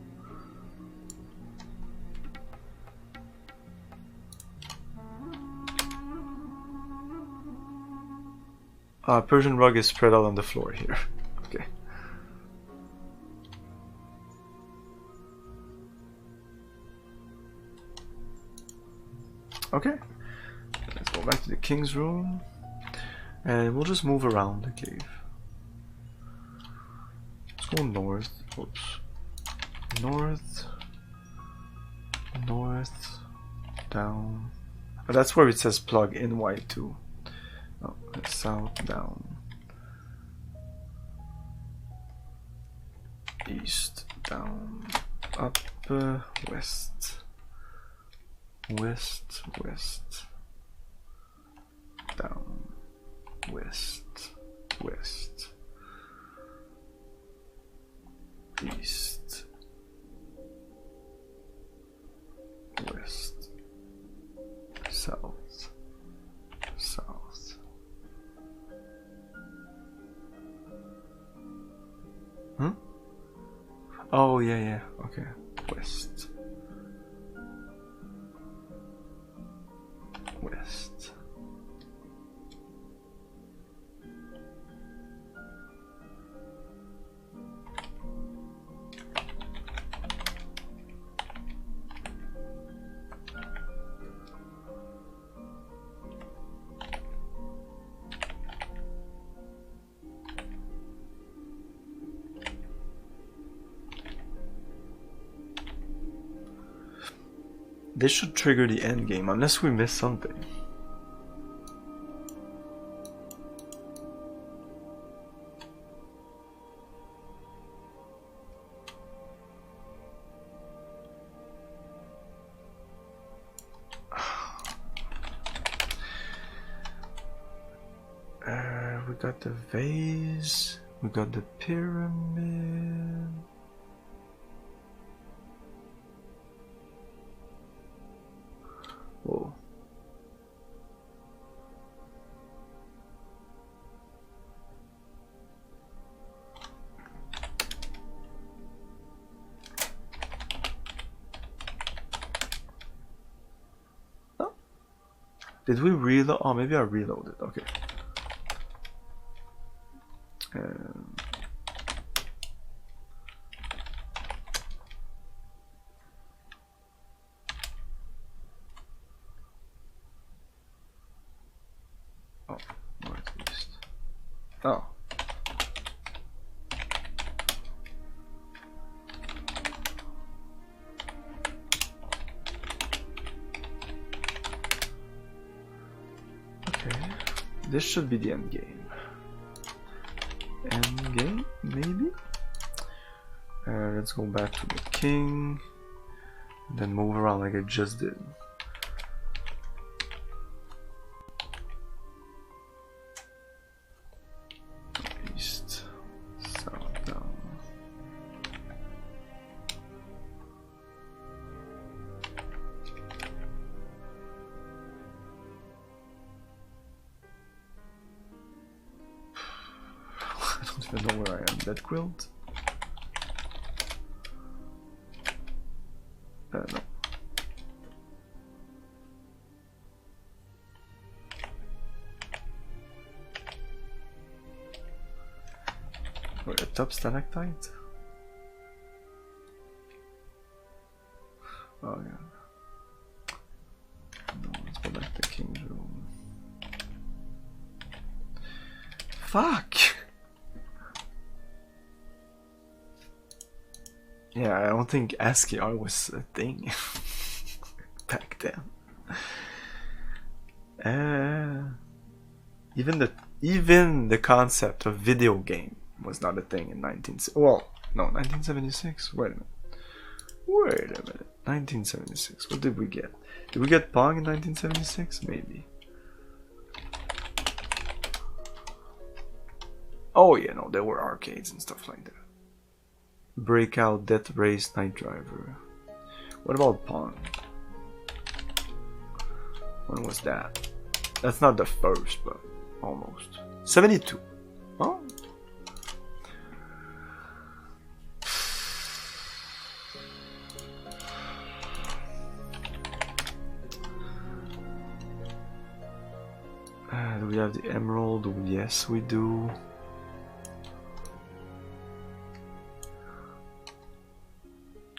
Persian rug is spread out on the floor here. Okay. Okay. Let's go back to the king's room. And we'll just move around the cave. Let's go north. Oops. North. North. Down. But that's where it says plug in Y2. Oh, south, down. East, down. Up, west. West, west. Down. West, west. East. West. South. South. Huh? Oh, yeah. Okay. West. West. This should trigger the end game unless we miss something. We got the vase, we got the pyramid. Whoa. Oh. Did we reload? Oh, maybe I reloaded. Okay. Oh, northeast. Oh. Okay. This should be the end game. End game, maybe? Let's go back to the king. And then move around like I just did. East, south, down. I don't even know where I am. That quilt? No. Wait, a top stalactite? Oh yeah. No, let's go back to the king's room. Fuck! don't think ASCII art was a thing back then. Even the concept of video game was not a thing in 1976. Wait a minute. 1976. What did we get? Did we get Pong in 1976? Maybe. Oh yeah, no, there were arcades and stuff like that. Breakout, Death Race, Night Driver. What about Pong? When was that? That's not the first, but almost. 72. Oh. Do we have the emerald? Yes, we do.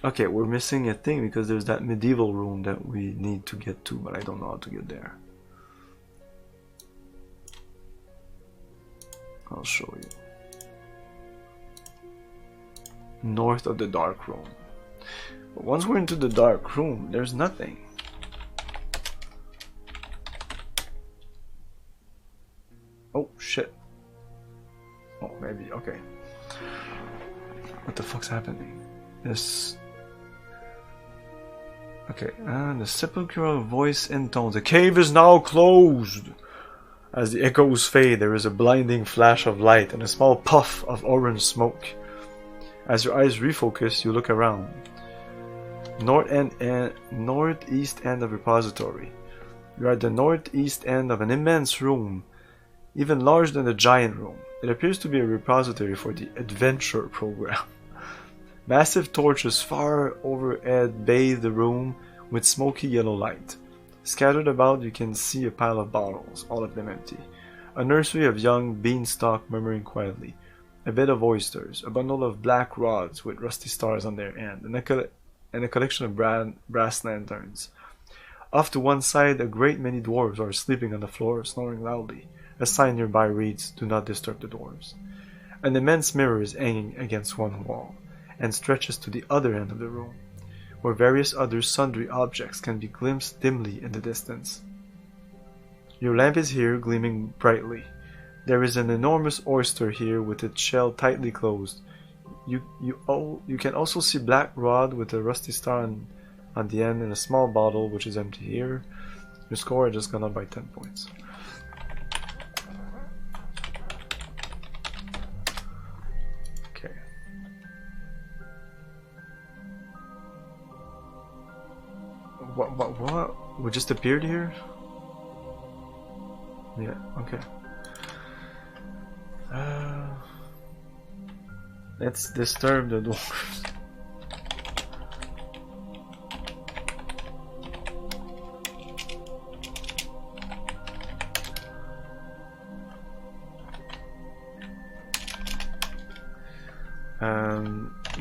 Okay, we're missing a thing because there's that medieval room that we need to get to, but I don't know how to get there. I'll show you. North of the dark room. But once we're into the dark room, there's nothing. Oh shit. Oh, maybe, okay. What the fuck's happening? This... Okay, and the sepulchral voice intones. The cave is now closed! As the echoes fade, there is a blinding flash of light and a small puff of orange smoke. As your eyes refocus, you look around. Northeast end of repository. You are at the northeast end of an immense room, even larger than the giant room. It appears to be a repository for the adventure program. Massive torches far overhead bathe the room with smoky yellow light. Scattered about, you can see a pile of bottles, all of them empty. A nursery of young beanstalk murmuring quietly. A bed of oysters, a bundle of black rods with rusty stars on their end, and a collection of brass lanterns. Off to one side, a great many dwarves are sleeping on the floor, snoring loudly. A sign nearby reads, "Do not disturb the dwarves." An immense mirror is hanging against one wall, and stretches to the other end of the room, where various other sundry objects can be glimpsed dimly in the distance. Your lamp is here, gleaming brightly. There is an enormous oyster here with its shell tightly closed. You can also see black rod with a rusty star on the end and a small bottle which is empty here. Your score has just gone up by 10 points. Okay. What? We just appeared here? Yeah, okay. Let's disturb the dwarves.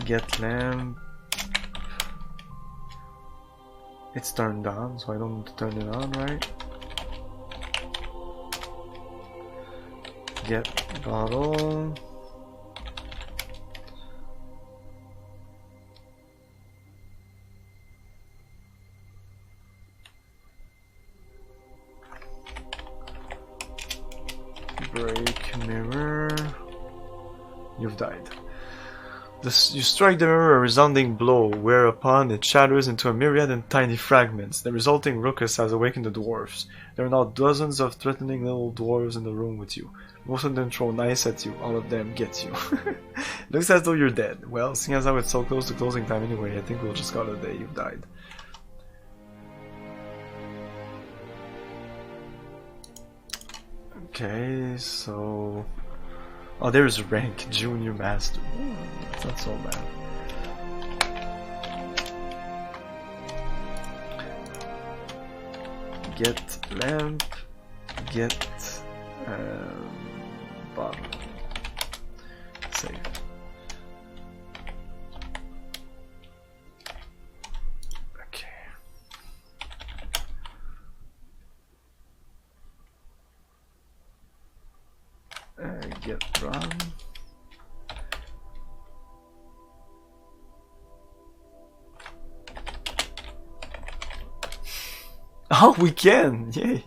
Get lamp. It's turned on, so I don't need to turn it on, right? Get bottle. Break mirror. You've died. You strike the mirror a resounding blow, whereupon it shatters into a myriad of tiny fragments. The resulting ruckus has awakened the dwarfs. There are now dozens of threatening little dwarves in the room with you. Most of them throw knives at you, all of them get you. Looks as though you're dead. Well, seeing as how it's so close to closing time anyway, I think we'll just call it a day. You've died. Okay, so... Oh, there's rank Junior Master. Ooh, that's not so bad. Get lamp. Get bottle. Save. Okay. Get run. Oh, we can! Yay!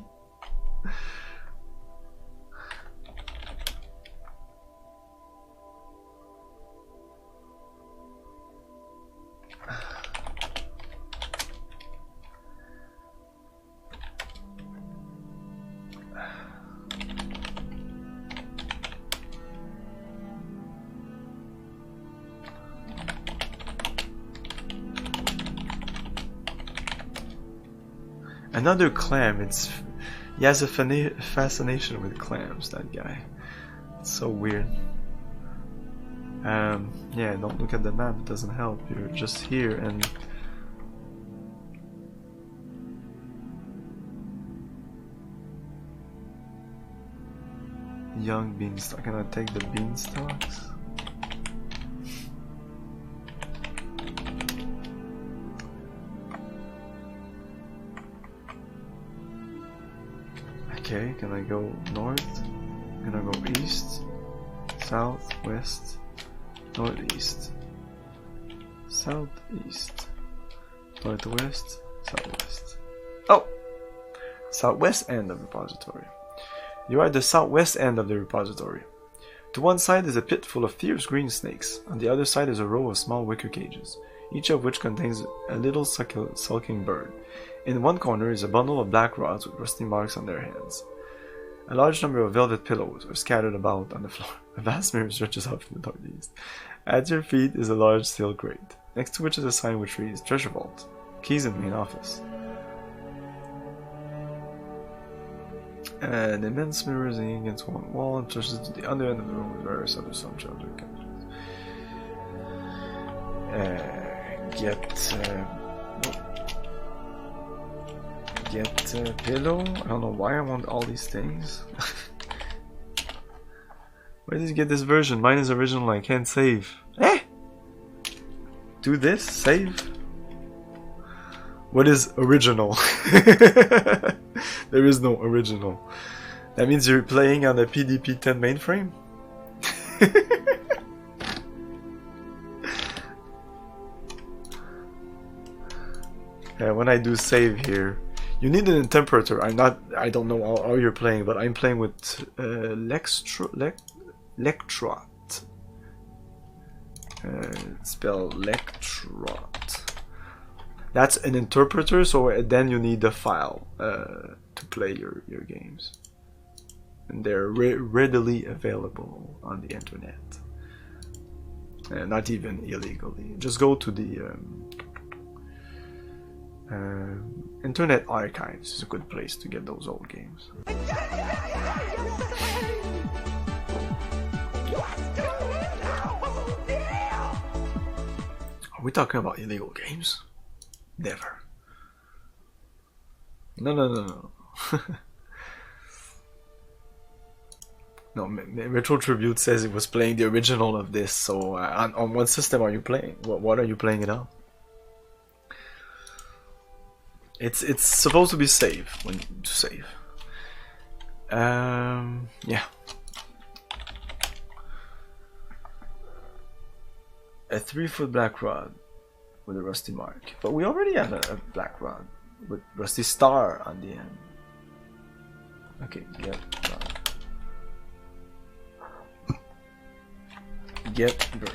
Another clam. He has a fascination with clams. That guy. It's so weird. Yeah, don't look at the map. It doesn't help. You're just here and. Young beanstalk. Can I take the beanstalks? Okay, can I go north? Can I go east? South, west, northeast, southeast, northwest, southwest. Oh! Southwest end of the repository. You are at the southwest end of the repository. To one side is a pit full of fierce green snakes. On the other side is a row of small wicker cages, each of which contains a little sulking bird. In one corner is a bundle of black rods with rusty marks on their hands. A large number of velvet pillows are scattered about on the floor. A vast mirror stretches out from the northeast. At your feet is a large steel crate, next to which is a sign which reads Treasure Vault, keys in the main office. An immense mirror is hanging against one wall and touches to the other end of the room with various other subjects. Get a pillow. I don't know why I want all these things. Where did you get this version? Mine is original. I can't save. Eh? Do this? Save? What is original? There is no original. That means you're playing on the PDP-10 mainframe? Yeah, when I do save here, you need an interpreter. I don't know how you're playing, but I'm playing with Lectrote. Spell Lectrote. That's an interpreter, so then you need the file to play your games. And they're readily available on the internet. Not even illegally. Just go to the Internet Archives. Is a good place to get those old games. Are we talking about illegal games? Never. No. No, Retro Tribute says it was playing the original of this, so on what system are you playing? What are you playing it on? It's supposed to be save when to save. Yeah. A 3-foot black rod with a rusty mark, but we already have a black rod with rusty star on the end. Okay, get bird.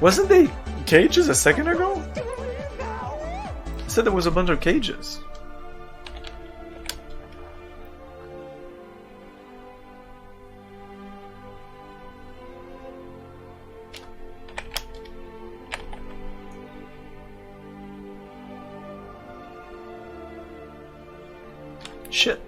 Wasn't they cages a second ago? I said there was a bunch of cages. Shit.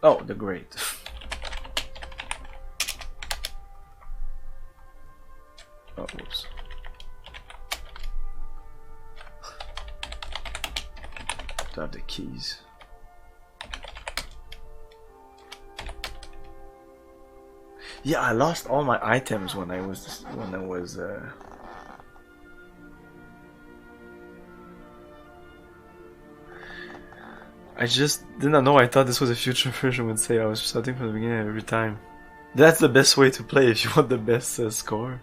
Oh, the great. Whoops. Do I have the keys? Yeah, I lost all my items when I was I just didn't know. I thought this was a future version would say I was starting from the beginning every time. That's the best way to play if you want the best score.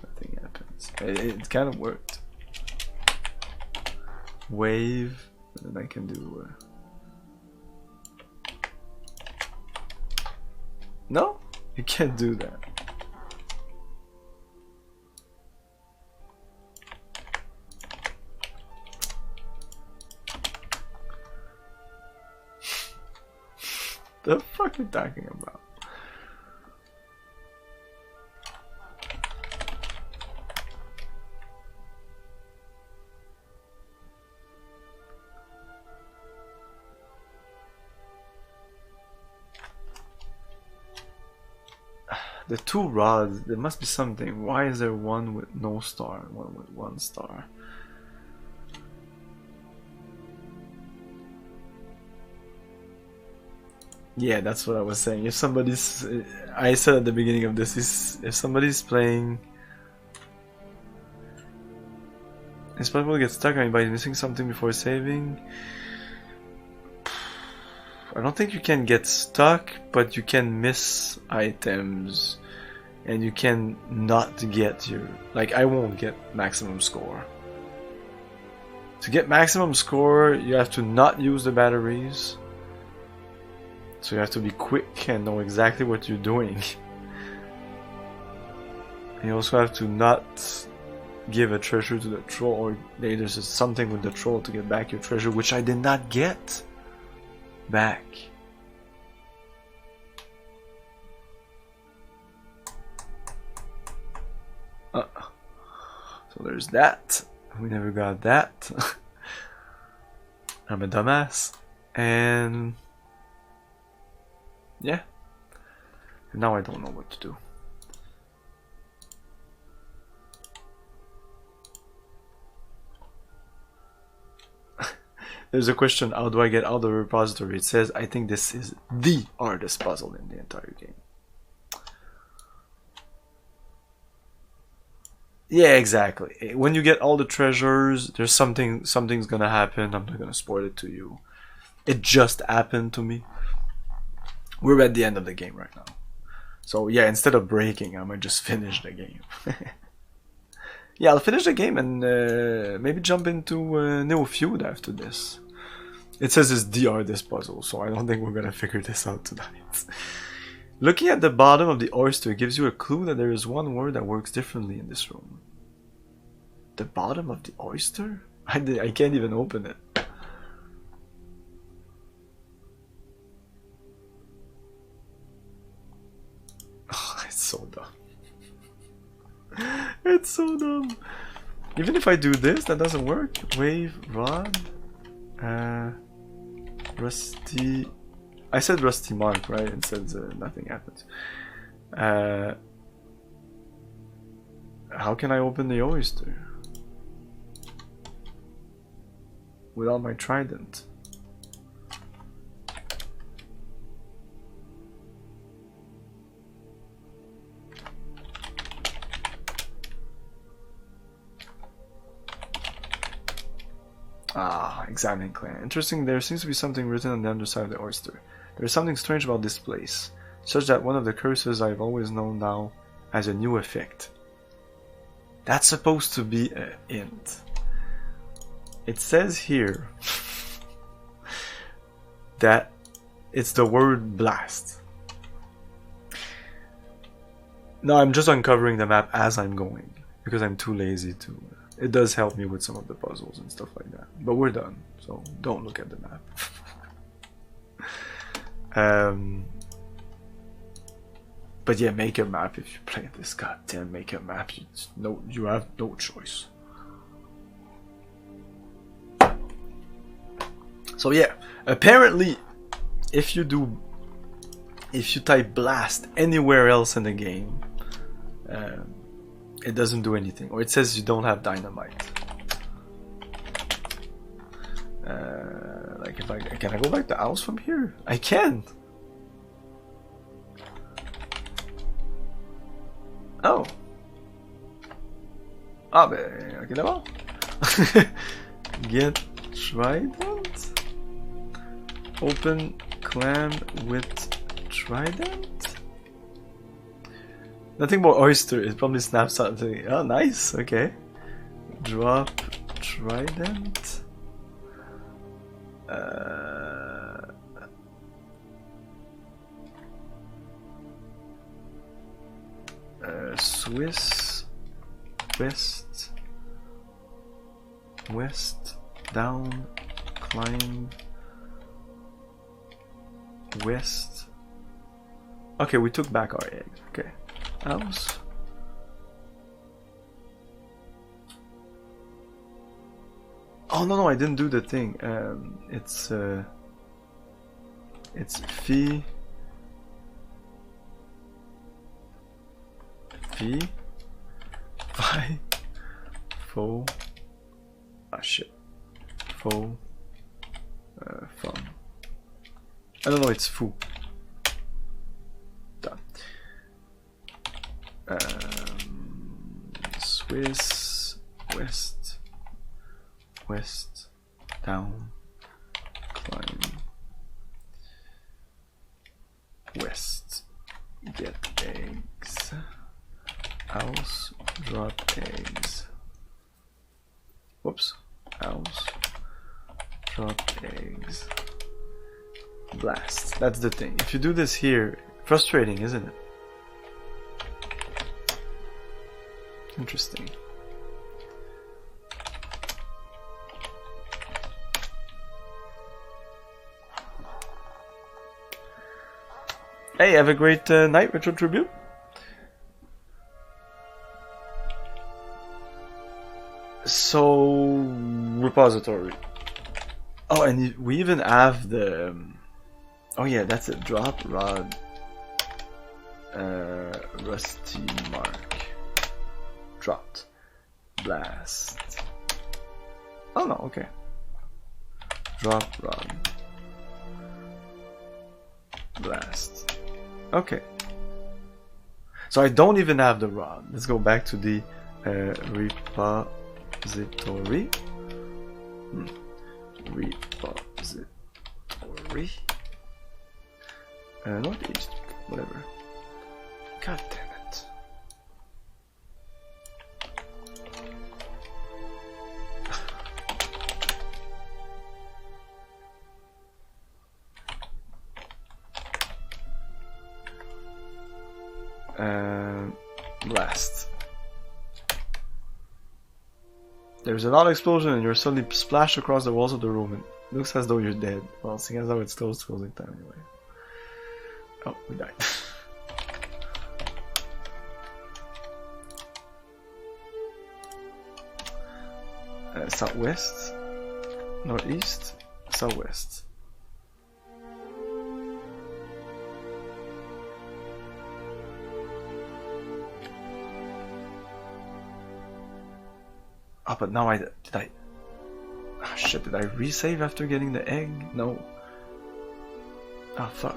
Nothing happens. It kind of worked. Wave, and then I can do. No, you can't do that. The fuck are you talking about? The two rods, there must be something. Why is there one with no star and one with one star? Yeah, that's what I was saying. If somebody's... I said at the beginning of this, if somebody's playing... It's possible to get stuck by missing something before saving. I don't think you can get stuck, but you can miss items. And you can not get your... Like, I won't get maximum score. To get maximum score, you have to not use the batteries. So you have to be quick and know exactly what you're doing. And you also have to not give a treasure to the troll, or there's just something with the troll to get back your treasure, which I did not get back. So there's that. We never got that. I'm a dumbass. And yeah. Now I don't know what to do. There's a question, how do I get out of the repository? It says, I think this is the hardest puzzle in the entire game. Yeah, exactly. When you get all the treasures, there's something's gonna happen. I'm not gonna spoil it to you. It just happened to me. We're at the end of the game right now. So yeah, instead of breaking, I might just finish the game. Yeah, I'll finish the game and maybe jump into Neo Feud after this. It says it's the hardest puzzle, so I don't think we're gonna figure this out tonight. Looking at the bottom of the oyster gives you a clue that there is one word that works differently in this room. The bottom of the oyster? I can't even open it. Oh, it's so dumb. It's so dumb. Even if I do this, that doesn't work. Wave, rod, rusty. I said rusty mark, right? It says nothing happens. How can I open the oyster without my trident? Ah, examining clan. Interesting, there seems to be something written on the underside of the oyster. There is something strange about this place, such that one of the curses I've always known now has a new effect. That's supposed to be a hint. It says here that it's the word blast. No, I'm just uncovering the map as I'm going, because I'm too lazy to... It does help me with some of the puzzles and stuff like that. But we're done, so don't look at the map. But yeah, make a map if you play this. Goddamn, make a map. You have no choice. So yeah, apparently, if you type blast anywhere else in the game, it doesn't do anything, or it says you don't have dynamite. Like can I go back to the house from here? I can. Oh. Ah ben, ok d'abord. Get trident. Open clam with trident. Nothing more oyster. It probably snaps out. Oh, nice. Okay. Drop trident. Swiss west down climb west. Okay, we took back our egg. Okay, house. Oh no, I didn't do the thing. It's fee fi fo. Ah shit. Fo fun. I don't know, it's foo. Done. Swiss west down climb west, get eggs, house, drop eggs. Whoops. House, drop eggs, blast. That's the thing. If you do this here, frustrating, isn't it? Interesting. Hey, have a great night, Retro Tribute. So, repository. Oh, and we even have the... oh yeah, that's it. Drop rod. Rusty mark. Dropped. Blast. Oh no, okay. Drop rod. Blast. Okay. So I don't even have the rod. Let's go back to the repository. Repository. Northeast. Whatever. God damn it. Blast. There's a loud explosion and you're suddenly splashed across the walls of the room. It looks as though you're dead. Well, seeing as though it's close to closing time anyway. Oh, we died. Southwest, northeast, southwest. Oh, but now did I? Oh shit! Did I resave after getting the egg? No. Oh fuck.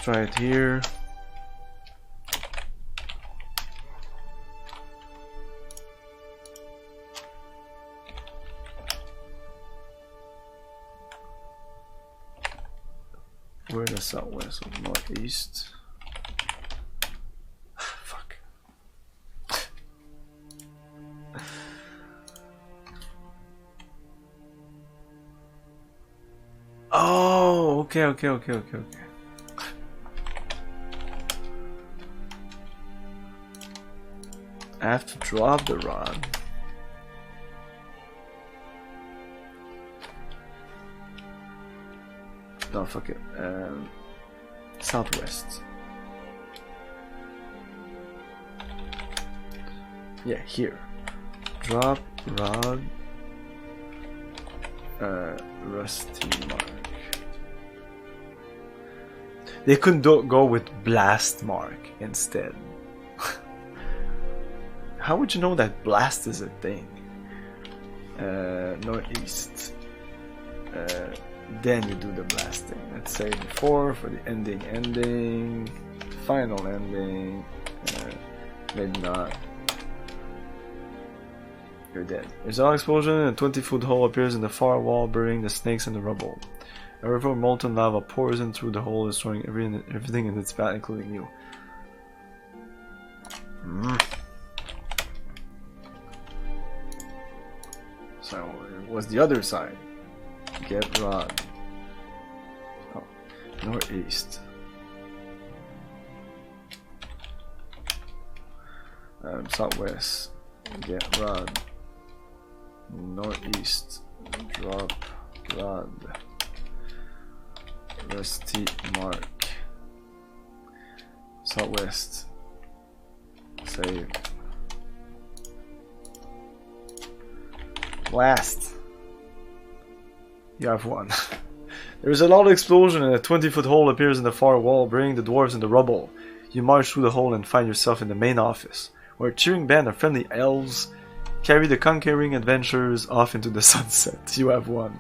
try it here. We're the southwest of northeast. Fuck. Oh, okay. I have to drop the rod. No, fuck it. Southwest. Yeah, here. Drop rod. Rusty mark. They couldn't go with blast mark instead. How would you know that blast is a thing? Northeast. Then you do the blasting. Let's say before for the ending, final ending. Maybe not. You're dead. There's an explosion and a 20-foot hole appears in the far wall, burying the snakes in the rubble. A river of molten lava pours in through the hole, destroying everything in its path, including you. So, what's the other side? Get rod. Oh, northeast. Southwest. Get rod. Northeast. Drop rod. Rusty mark. Southwest. Save. Blast. You have one. There is a loud explosion and a 20-foot hole appears in the far wall, burying the dwarves in the rubble. You march through the hole and find yourself in the main office, where a cheering band of friendly elves carry the conquering adventurers off into the sunset. You have won.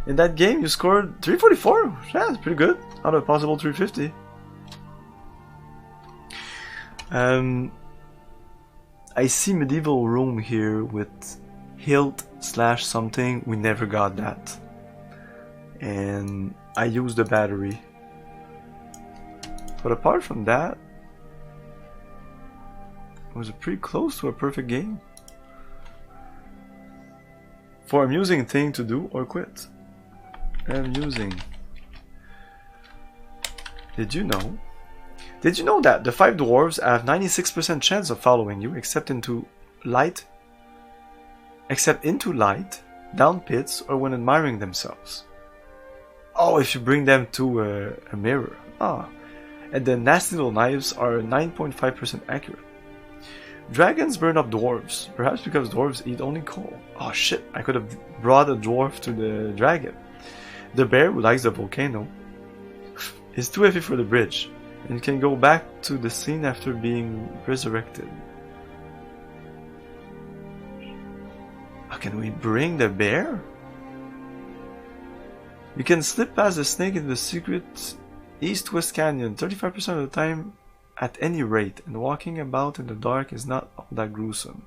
In that game, you scored 344. Yeah, that's pretty good. Out of a possible 350. I see medieval Rome here with hilt / something. We never got that. And I used the battery. But apart from that, it was pretty close to a perfect game. For amusing thing to do or quit. Amusing. Did you know that the 5 dwarves have 96% chance of following you except into light, down pits, or when admiring themselves? Oh, if you bring them to a mirror. Ah. And the nasty little knives are 9.5% accurate. Dragons burn up dwarves, perhaps because dwarves eat only coal. Oh shit, I could have brought a dwarf to the dragon. The bear, who likes the volcano, is too heavy for the bridge, and can go back to the scene after being resurrected. Oh, can we bring the bear? You can slip past the snake in the secret east-west canyon 35% of the time at any rate, and walking about in the dark is not all that gruesome.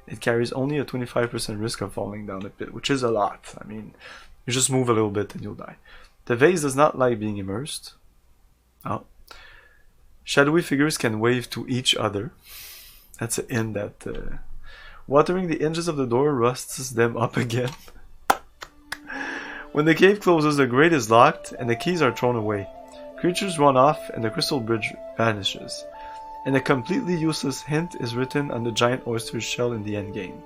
It carries only a 25% risk of falling down the pit, which is a lot. I mean, you just move a little bit and you'll die. The vase does not like being immersed. Oh. Shadowy figures can wave to each other. That's an hint that watering the hinges of the door rusts them up again. When the cave closes, the grate is locked and the keys are thrown away. Creatures run off and the crystal bridge vanishes. And a completely useless hint is written on the giant oyster shell in the endgame.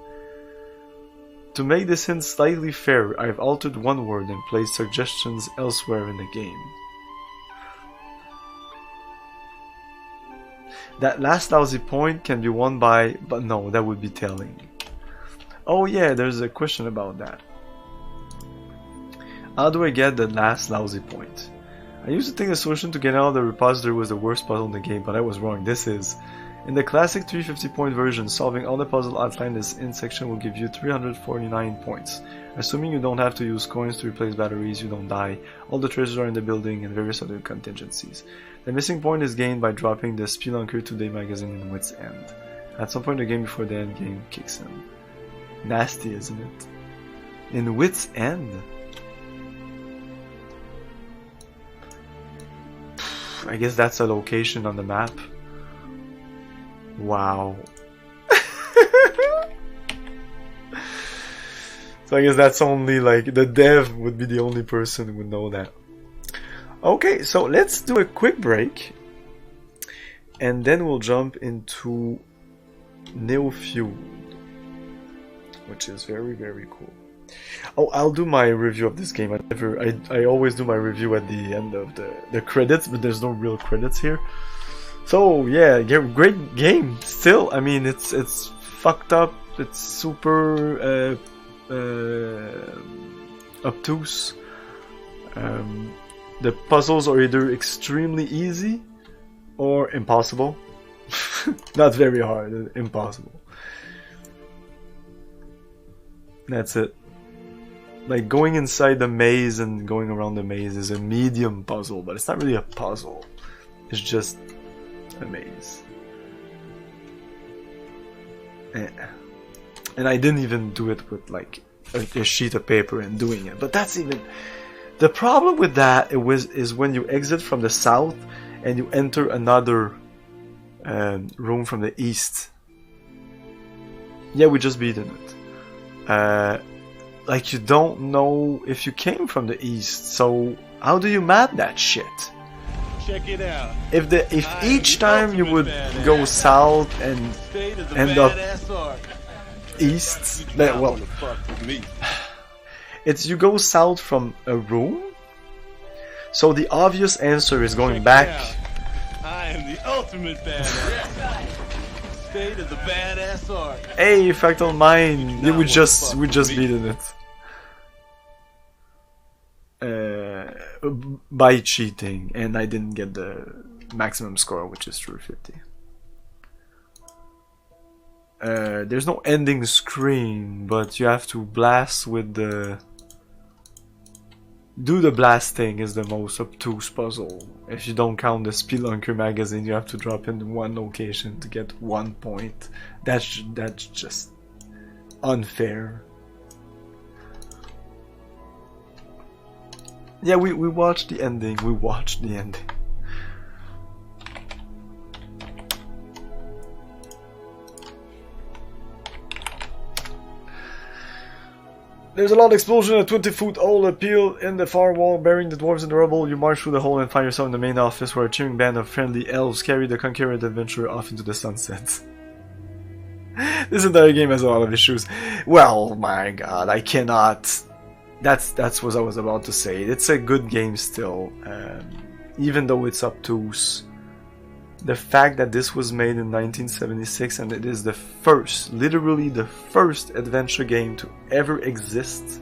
To make this hint slightly fairer, I have altered one word and placed suggestions elsewhere in the game. That last lousy point can be won by... but no, that would be telling. Oh yeah, there's a question about that. How do I get the last lousy point? I used to think the solution to get out of the repository was the worst puzzle in the game, but I was wrong. This is In the classic 350-point version, solving all the puzzle outlined in this section will give you 349 points. Assuming you don't have to use coins to replace batteries, you don't die, all the treasures are in the building, and various other contingencies. The missing point is gained by dropping the Spelunker Today magazine in Wit's End. At some point in the game before the end game kicks in. Nasty, isn't it? In Wit's End? I guess that's a location on the map. Wow. So I guess that's only like the dev would be the only person who would know that. Okay, so let's do a quick break and then we'll jump into Neofuel, which is very, very cool. Oh, I'll do my review of this game. I always do my review at the end of the credits, but there's no real credits here. So yeah, great game. Still, I mean, it's fucked up. It's super obtuse. The puzzles are either extremely easy or impossible. Not very hard, impossible. That's it. Like going inside the maze and going around the maze is a medium puzzle, but it's not really a puzzle. It's just a maze. And I didn't even do it with like a sheet of paper and doing it. But that's even... The problem with that is when you exit from the south and you enter another room from the east. Yeah, we just beaten it. Like you don't know if you came from the east, so how do you map that shit? Check it out. If each time you would go south and end up east, then, well, it's you go south from a room, so the obvious answer is going back. I am the ultimate badass. State of the badass art. Hey, Fractal Mine, we just beaten it. By cheating, and I didn't get the maximum score, which is 350. There's no ending screen, but you have to blast with the... Do the blasting is the most obtuse puzzle. If you don't count the Spelunker magazine, you have to drop in one location to get 1 point. That's just unfair. Yeah, we watched the ending. We watched the ending. There's a loud explosion, a 20-foot hole appeal in the far wall, burying the dwarves in the rubble. You march through the hole and find yourself in the main office, where a cheering band of friendly elves carry the concurrent adventurer off into the sunset. This entire game has a lot of issues. Well, my god, I cannot... That's what I was about to say. It's a good game still, even though it's obtuse. The fact that this was made in 1976 and it is the first, literally the first adventure game to ever exist.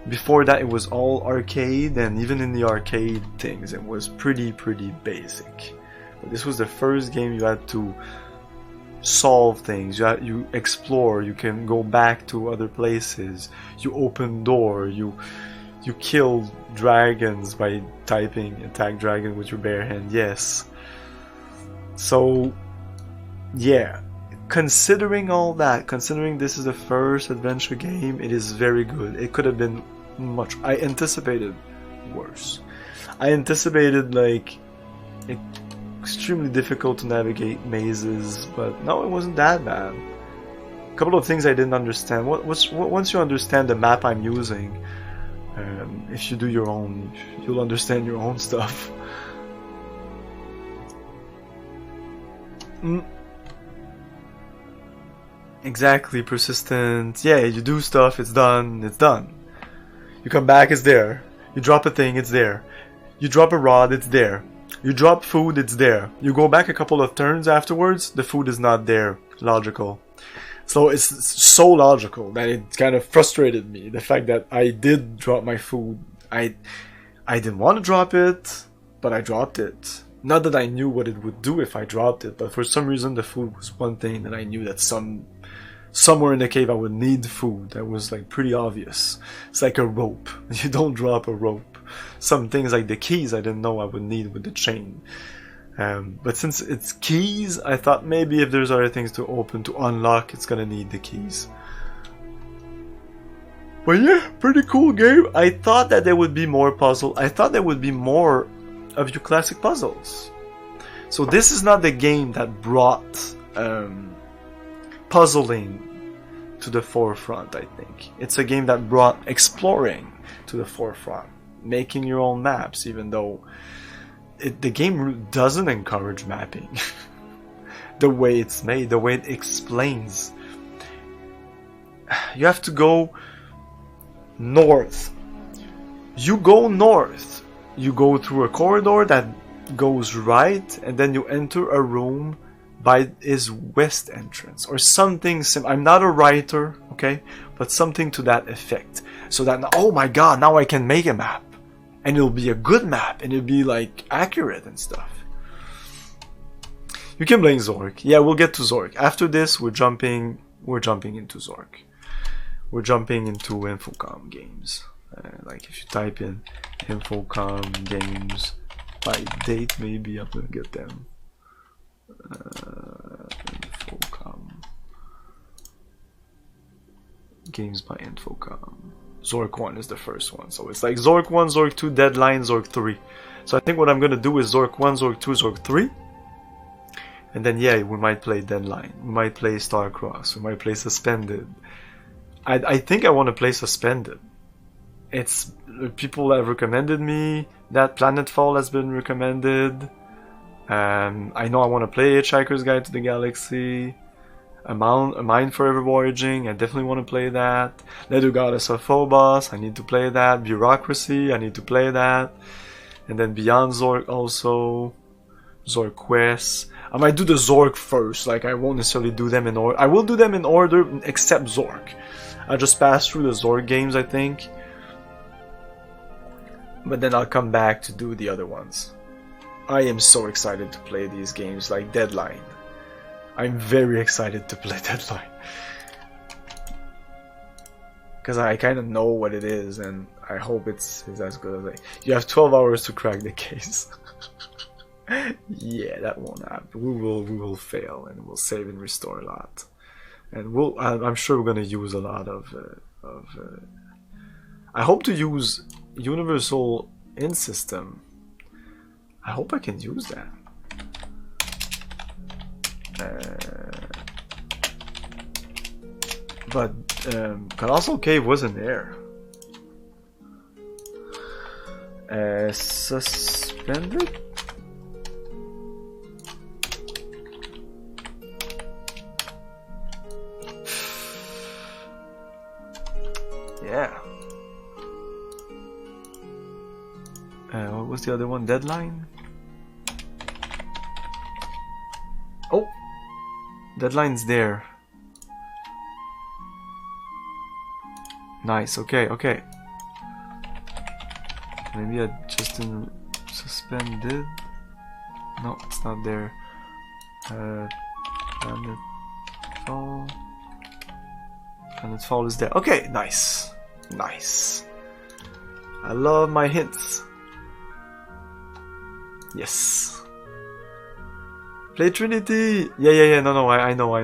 Before that it was all arcade, and even in the arcade things it was pretty basic. But this was the first game you had to solve things, you explore, you can go back to other places, you open door, you kill dragons by typing attack dragon with your bare hand, yes. So yeah, considering all that, considering this is the first adventure game, it is very good. It could have been much... I anticipated worse. I anticipated like extremely difficult to navigate mazes, but no, it wasn't that bad. A couple of things I didn't understand. Once you understand the map I'm using, if you do your own, you'll understand your own stuff. Exactly, persistent. Yeah, you do stuff, it's done, it's done. You come back, it's there. You drop a thing, it's there. You drop a rod, it's there. You drop food, it's there. You go back a couple of turns afterwards, the food is not there. Logical. So it's so logical that it kind of frustrated me. The fact that I did drop my food. I didn't want to drop it, but I dropped it. Not that I knew what it would do if I dropped it, but for some reason the food was one thing that I knew that somewhere in the cave I would need food. That was like pretty obvious. It's like a rope. You don't drop a rope. Some things like the keys I didn't know I would need with the chain. But since it's keys, I thought maybe if there's other things to open, to unlock, it's gonna need the keys. But yeah, pretty cool game. I thought that there would be more puzzle. I thought there would be more of your classic puzzles. So this is not the game that brought puzzling to the forefront, I think. It's a game that brought exploring to the forefront. Making your own maps, even though the game doesn't encourage mapping. The way it's made, the way it explains. You have to go north. You go north. You go through a corridor that goes right, and then you enter a room by his west entrance or something. I'm not a writer, okay, but something to that effect. So that, oh my god, now I can make a map, and it'll be a good map, and it'll be like accurate and stuff. You can blame Zork. Yeah, we'll get to Zork after this. We're jumping into Zork. We're jumping into Infocom games. Like if you type in Infocom games by date, maybe I'm gonna get them. Infocom games by Infocom. Zork 1 is the first one, so it's like Zork 1, Zork 2, Deadline, Zork 3. So I think what I'm gonna do is Zork 1, Zork 2, Zork 3, and then yeah, we might play Deadline, we might play Starcross, we might play Suspended. I think I want to play Suspended. It's people have recommended me that. Planetfall has been recommended. I know I want to play Hitchhiker's Guide to the Galaxy. A Mind Forever Voyaging, I definitely want to play that. Leather Goddess of Phobos, I need to play that. Bureaucracy, I need to play that. And then Beyond Zork also. Zork Quest. I might do the Zork first, like I won't necessarily do them in order. I will do them in order except Zork. I'll just pass through the Zork games, I think. But then I'll come back to do the other ones. I am so excited to play these games, like Deadline. I'm very excited to play Deadline. Because I kind of know what it is, and I hope it's as good as you have 12 hours to crack the case. Yeah, that won't happen. We will fail, and we'll save and restore a lot. And I'm sure we're gonna use a lot of I hope to use Universal In System. I hope I can use that. But Colossal Cave wasn't there. Suspended? Yeah. What was the other one? Deadline? Oh! Deadline's there. Nice, okay. Maybe I just didn't suspended. No, it's not there. Planetfall is there. Okay, nice. I love my hints. Yes. Play Trinity. Yeah. No. I know.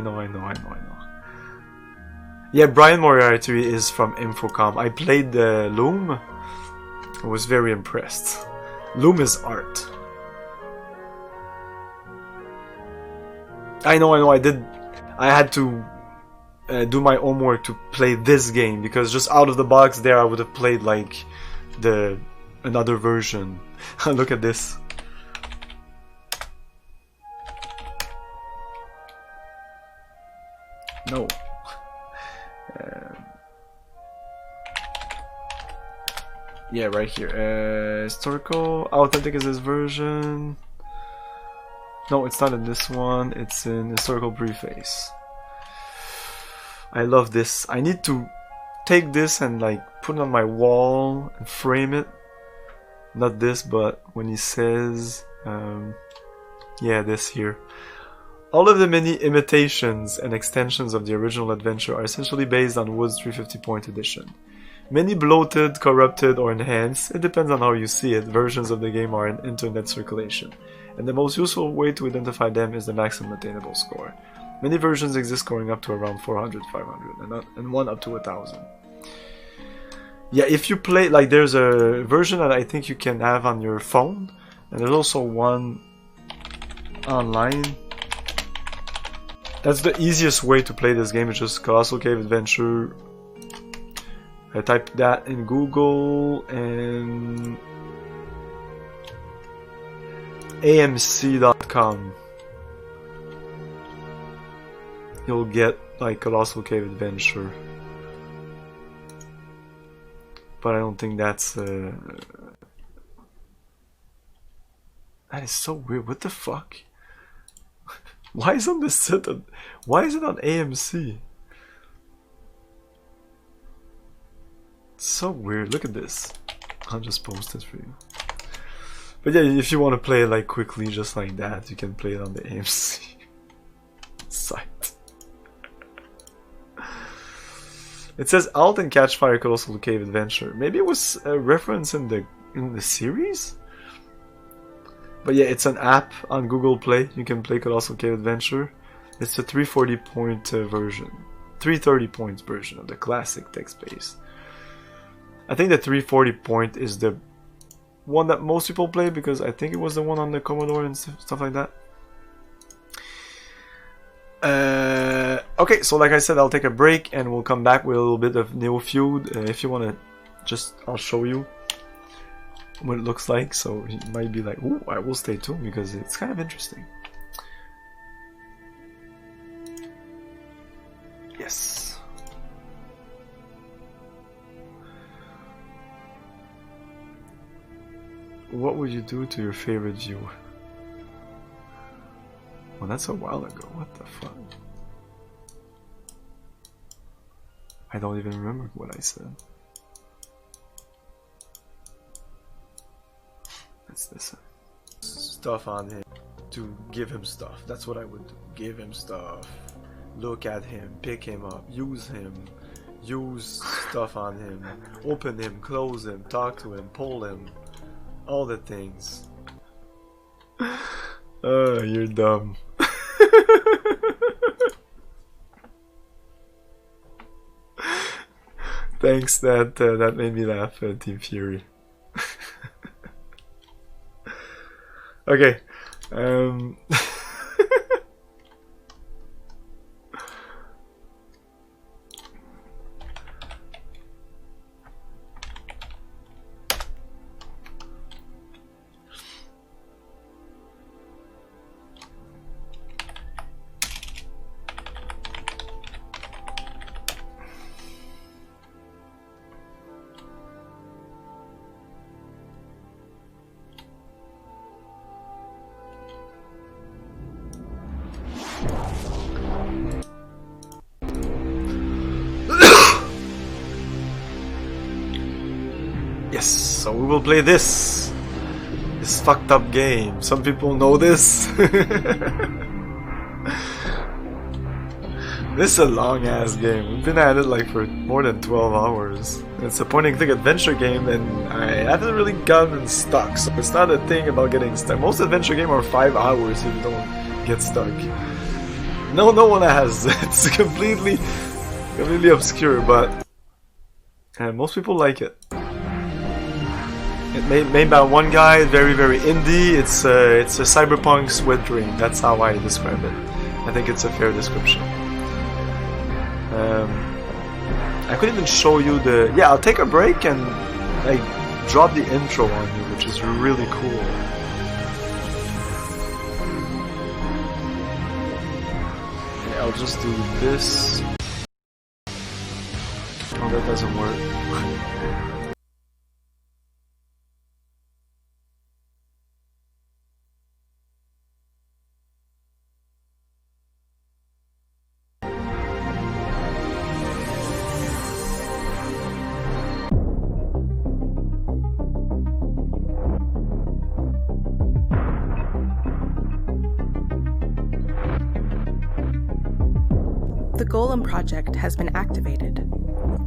Yeah, Brian Moriarty is from Infocom. I played the Loom. I was very impressed. Loom is art. I know. I had to do my homework to play this game, because just out of the box there I would have played like another version. Look at this. No. Yeah, right here. Historical. Authentic is this version. No, it's not in this one. It's in Historical Preface. I love this. I need to take this and like put it on my wall and frame it. Not this, but when he says Yeah, this here. All of the many imitations and extensions of the original adventure are essentially based on Wood's 350-point edition. Many bloated, corrupted, or enhanced, it depends on how you see it, versions of the game are in internet circulation, and the most useful way to identify them is the maximum attainable score. Many versions exist scoring up to around 400, 500, and one up to 1000. Yeah, if you play, like, there's a version that I think you can have on your phone, and there's also one online. That's the easiest way to play this game, it's just Colossal Cave Adventure. I type that in Google and amc.com. You'll get like Colossal Cave Adventure. But I don't think that's that is so weird. What the fuck? Why is on this set? Why is it on AMC? It's so weird. Look at this. I'll just post it for you. But yeah, if you want to play it like quickly, just like that, you can play it on the AMC site. It says Alt and Catch Fire Colossal Cave Adventure. Maybe it was a reference in the series? But yeah, it's an app on Google Play. You can play Colossal Cave Adventure. It's a 340-point version. 330 points version of the classic text-based. I think the 340-point is the one that most people play because I think it was the one on the Commodore and stuff like that. Okay, so like I said, I'll take a break and we'll come back with a little bit of Neo Feud. If you want to, I'll show you what it looks like. So you might be like, ooh, I will stay tuned because it's kind of interesting. Yes. What would you do to your favorite viewer? Well, that's a while ago. What the fuck? I don't even remember what I said. Let's listen. Stuff on him. To give him stuff. That's what I would do. Give him stuff. Look at him. Pick him up. Use him. Use stuff on him. Open him. Close him. Talk to him. Pull him. All the things. Oh, you're dumb. Thanks, that made me laugh, Team Fury. Okay. Yes, so we will play this fucked up game. Some people know this. This is a long ass game. We've been at it like for more than 12 hours. It's a point and click adventure game and I haven't really gotten stuck, so it's not a thing about getting stuck. Most adventure games are 5 hours if you don't get stuck. No one has. It's completely obscure, but most people like it. It made by one guy, very indie. It's a cyberpunk sweat dream. That's how I describe it. I think it's a fair description. I could even show you the. Yeah, I'll take a break and like drop the intro on you, which is really cool. Okay, I'll just do this. Oh, that doesn't work. The Golem project has been activated.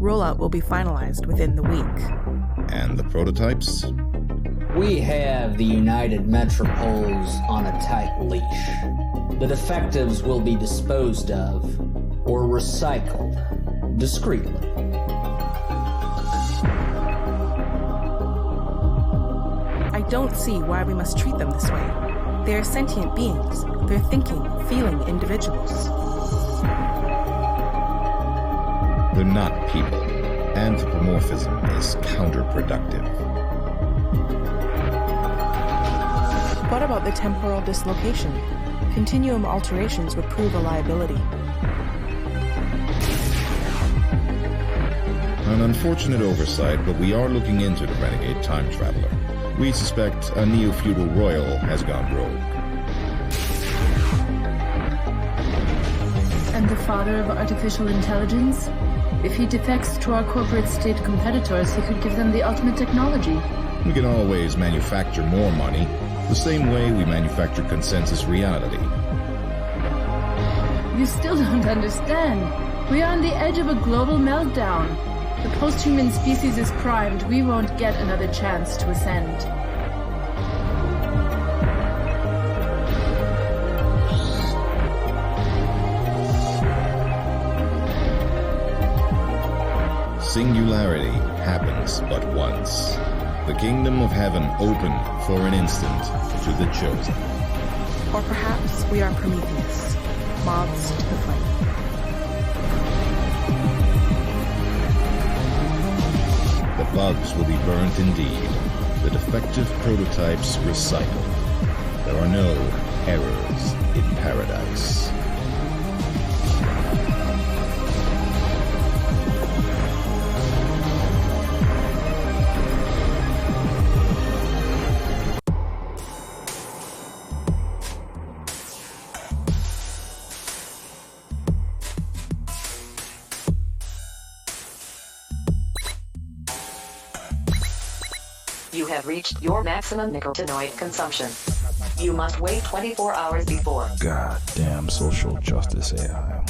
Rollout will be finalized within the week. And the prototypes? We have the United Metropoles on a tight leash. The defectives will be disposed of, or recycled, discreetly. I don't see why we must treat them this way. They are sentient beings. They're thinking, feeling individuals. They're not people. Anthropomorphism is counterproductive. What about the temporal dislocation? Continuum alterations would prove a liability. An unfortunate oversight, but we are looking into the renegade time traveler. We suspect a neo-feudal royal has gone rogue. And the father of artificial intelligence? If he defects to our corporate state competitors, he could give them the ultimate technology. We can always manufacture more money, the same way we manufacture consensus reality. You still don't understand. We are on the edge of a global meltdown. The post-human species is primed. We won't get another chance to ascend. Singularity happens but once. The kingdom of heaven opened for an instant to the chosen. Or perhaps we are Prometheus, moths to the flame. The bugs will be burnt indeed. The defective prototypes recycled. There are no errors in paradise. You have reached your maximum nicotinoid consumption. You must wait 24 hours before. Goddamn social justice AI.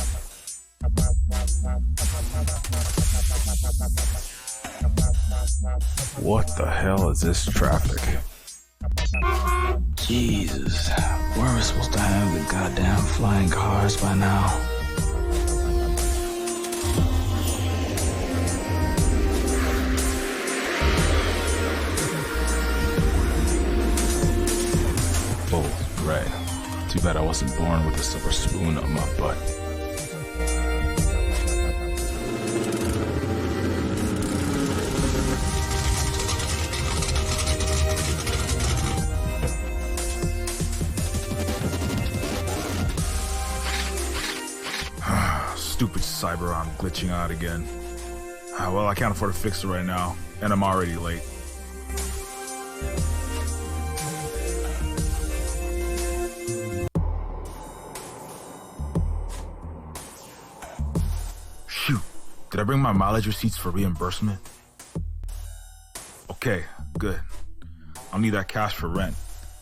What the hell is this traffic? Jesus, where are we supposed to have the goddamn flying cars by now? Oh, right. Too bad I wasn't born with a silver spoon on my butt. Stupid Cyberon glitching out again. Well, I can't afford to fix it right now, and I'm already late. Shoot, did I bring my mileage receipts for reimbursement? Okay, good. I'll need that cash for rent.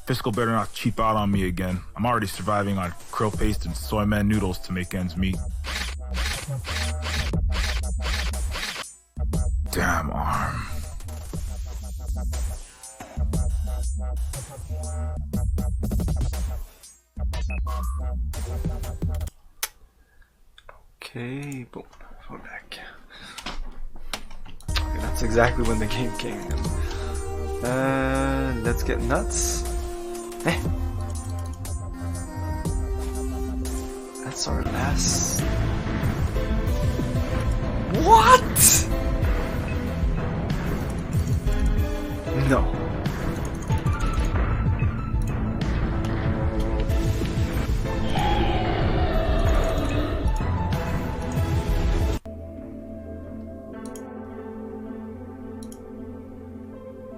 Fiscal better not cheap out on me again. I'm already surviving on krill paste and soy man noodles to make ends meet. Damn arm. Okay, boom, we're back. Okay, that's exactly when the game came in. Let's get nuts. Eh. That's our last... What? No.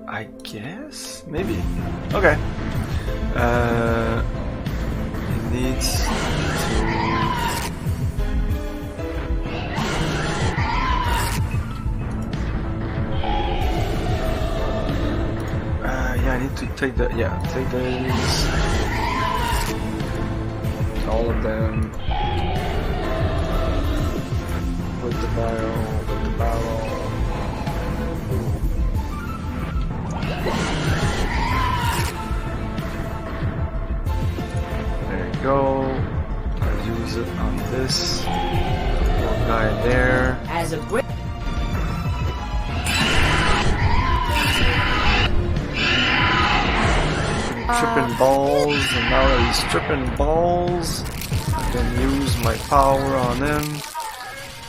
I guess? Maybe. Okay. It needs to... yeah, I need to take the... Yeah, take these. All of them. Put the barrel, put the barrel. There you go. I'll use it on this little guy there. As a brick. Tripping balls, and now that he's tripping balls, I can use my power on him.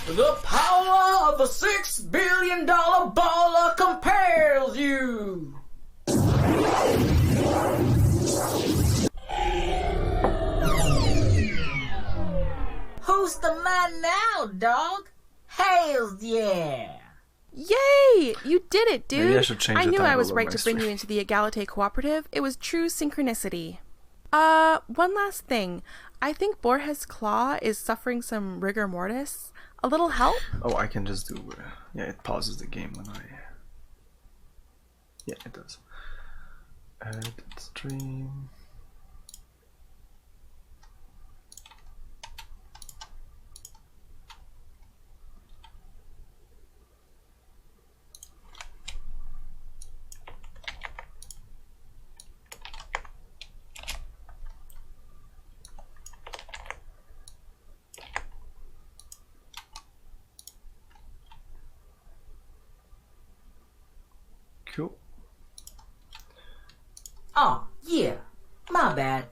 The power of a $6 billion baller compels you. Who's the man now, dog? Hells yeah! Yay! You did it, dude! Maybe I should change the knew I title was of right my to bring you stream. into the Egalite Cooperative. It was true synchronicity. One last thing. I think Borges' claw is suffering some rigor mortis. A little help? Oh, I can just do... yeah, it pauses the game when I... yeah, it does. Add stream... Cool. Oh, yeah. My bad.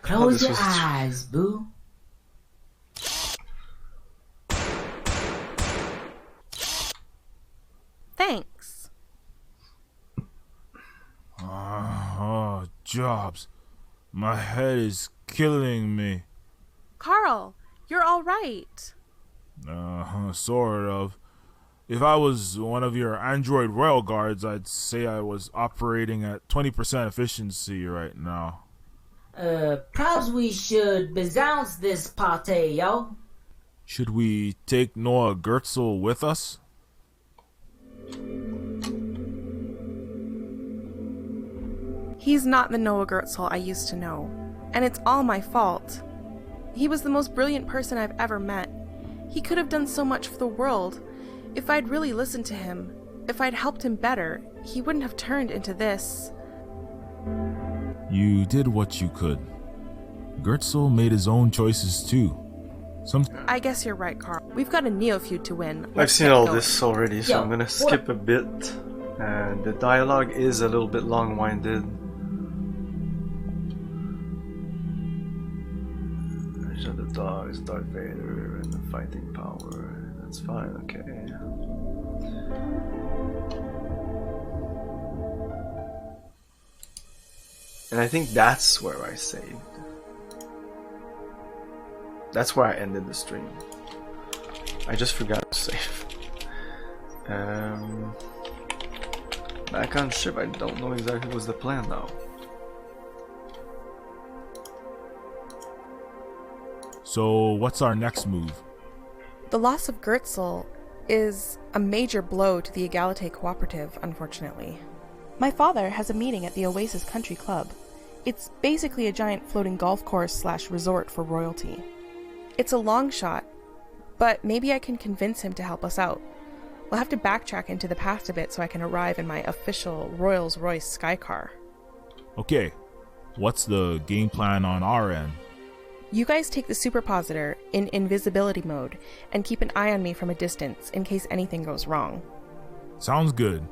Close this your was- eyes, boo. Thanks. Oh, jobs. My head is killing me. Carl, you're all right. Sort of. If I was one of your android royal guards, I'd say I was operating at 20% efficiency right now. Perhaps we should bounce this party, yo. Should we take Noah Gertzel with us? He's not the Noah Gertzel I used to know. And it's all my fault. He was the most brilliant person I've ever met. He could have done so much for the world. If I'd really listened to him, if I'd helped him better, he wouldn't have turned into this. You did what you could. Gertzel made his own choices too. I guess you're right, Carl. We've got a neophyte to win. I've Let's seen get all going. this already, so Yo, I'm gonna skip a bit. And the dialogue is a little bit long-winded. There's the dogs, Darth Vader, and the fighting power. That's fine, okay. And I think that's where I saved. That's where I ended the stream. I just forgot to save. Back on ship, I don't know exactly what's the plan now. So what's our next move? The loss of Gertzel is a major blow to the Egalite Cooperative, unfortunately. My father has a meeting at the Oasis Country Club. It's basically a giant floating golf course / resort for royalty. It's a long shot, but maybe I can convince him to help us out. We'll have to backtrack into the past a bit so I can arrive in my official Rolls-Royce Skycar. Okay, what's the game plan on our end? You guys take the superpositor in invisibility mode and keep an eye on me from a distance in case anything goes wrong. Sounds good.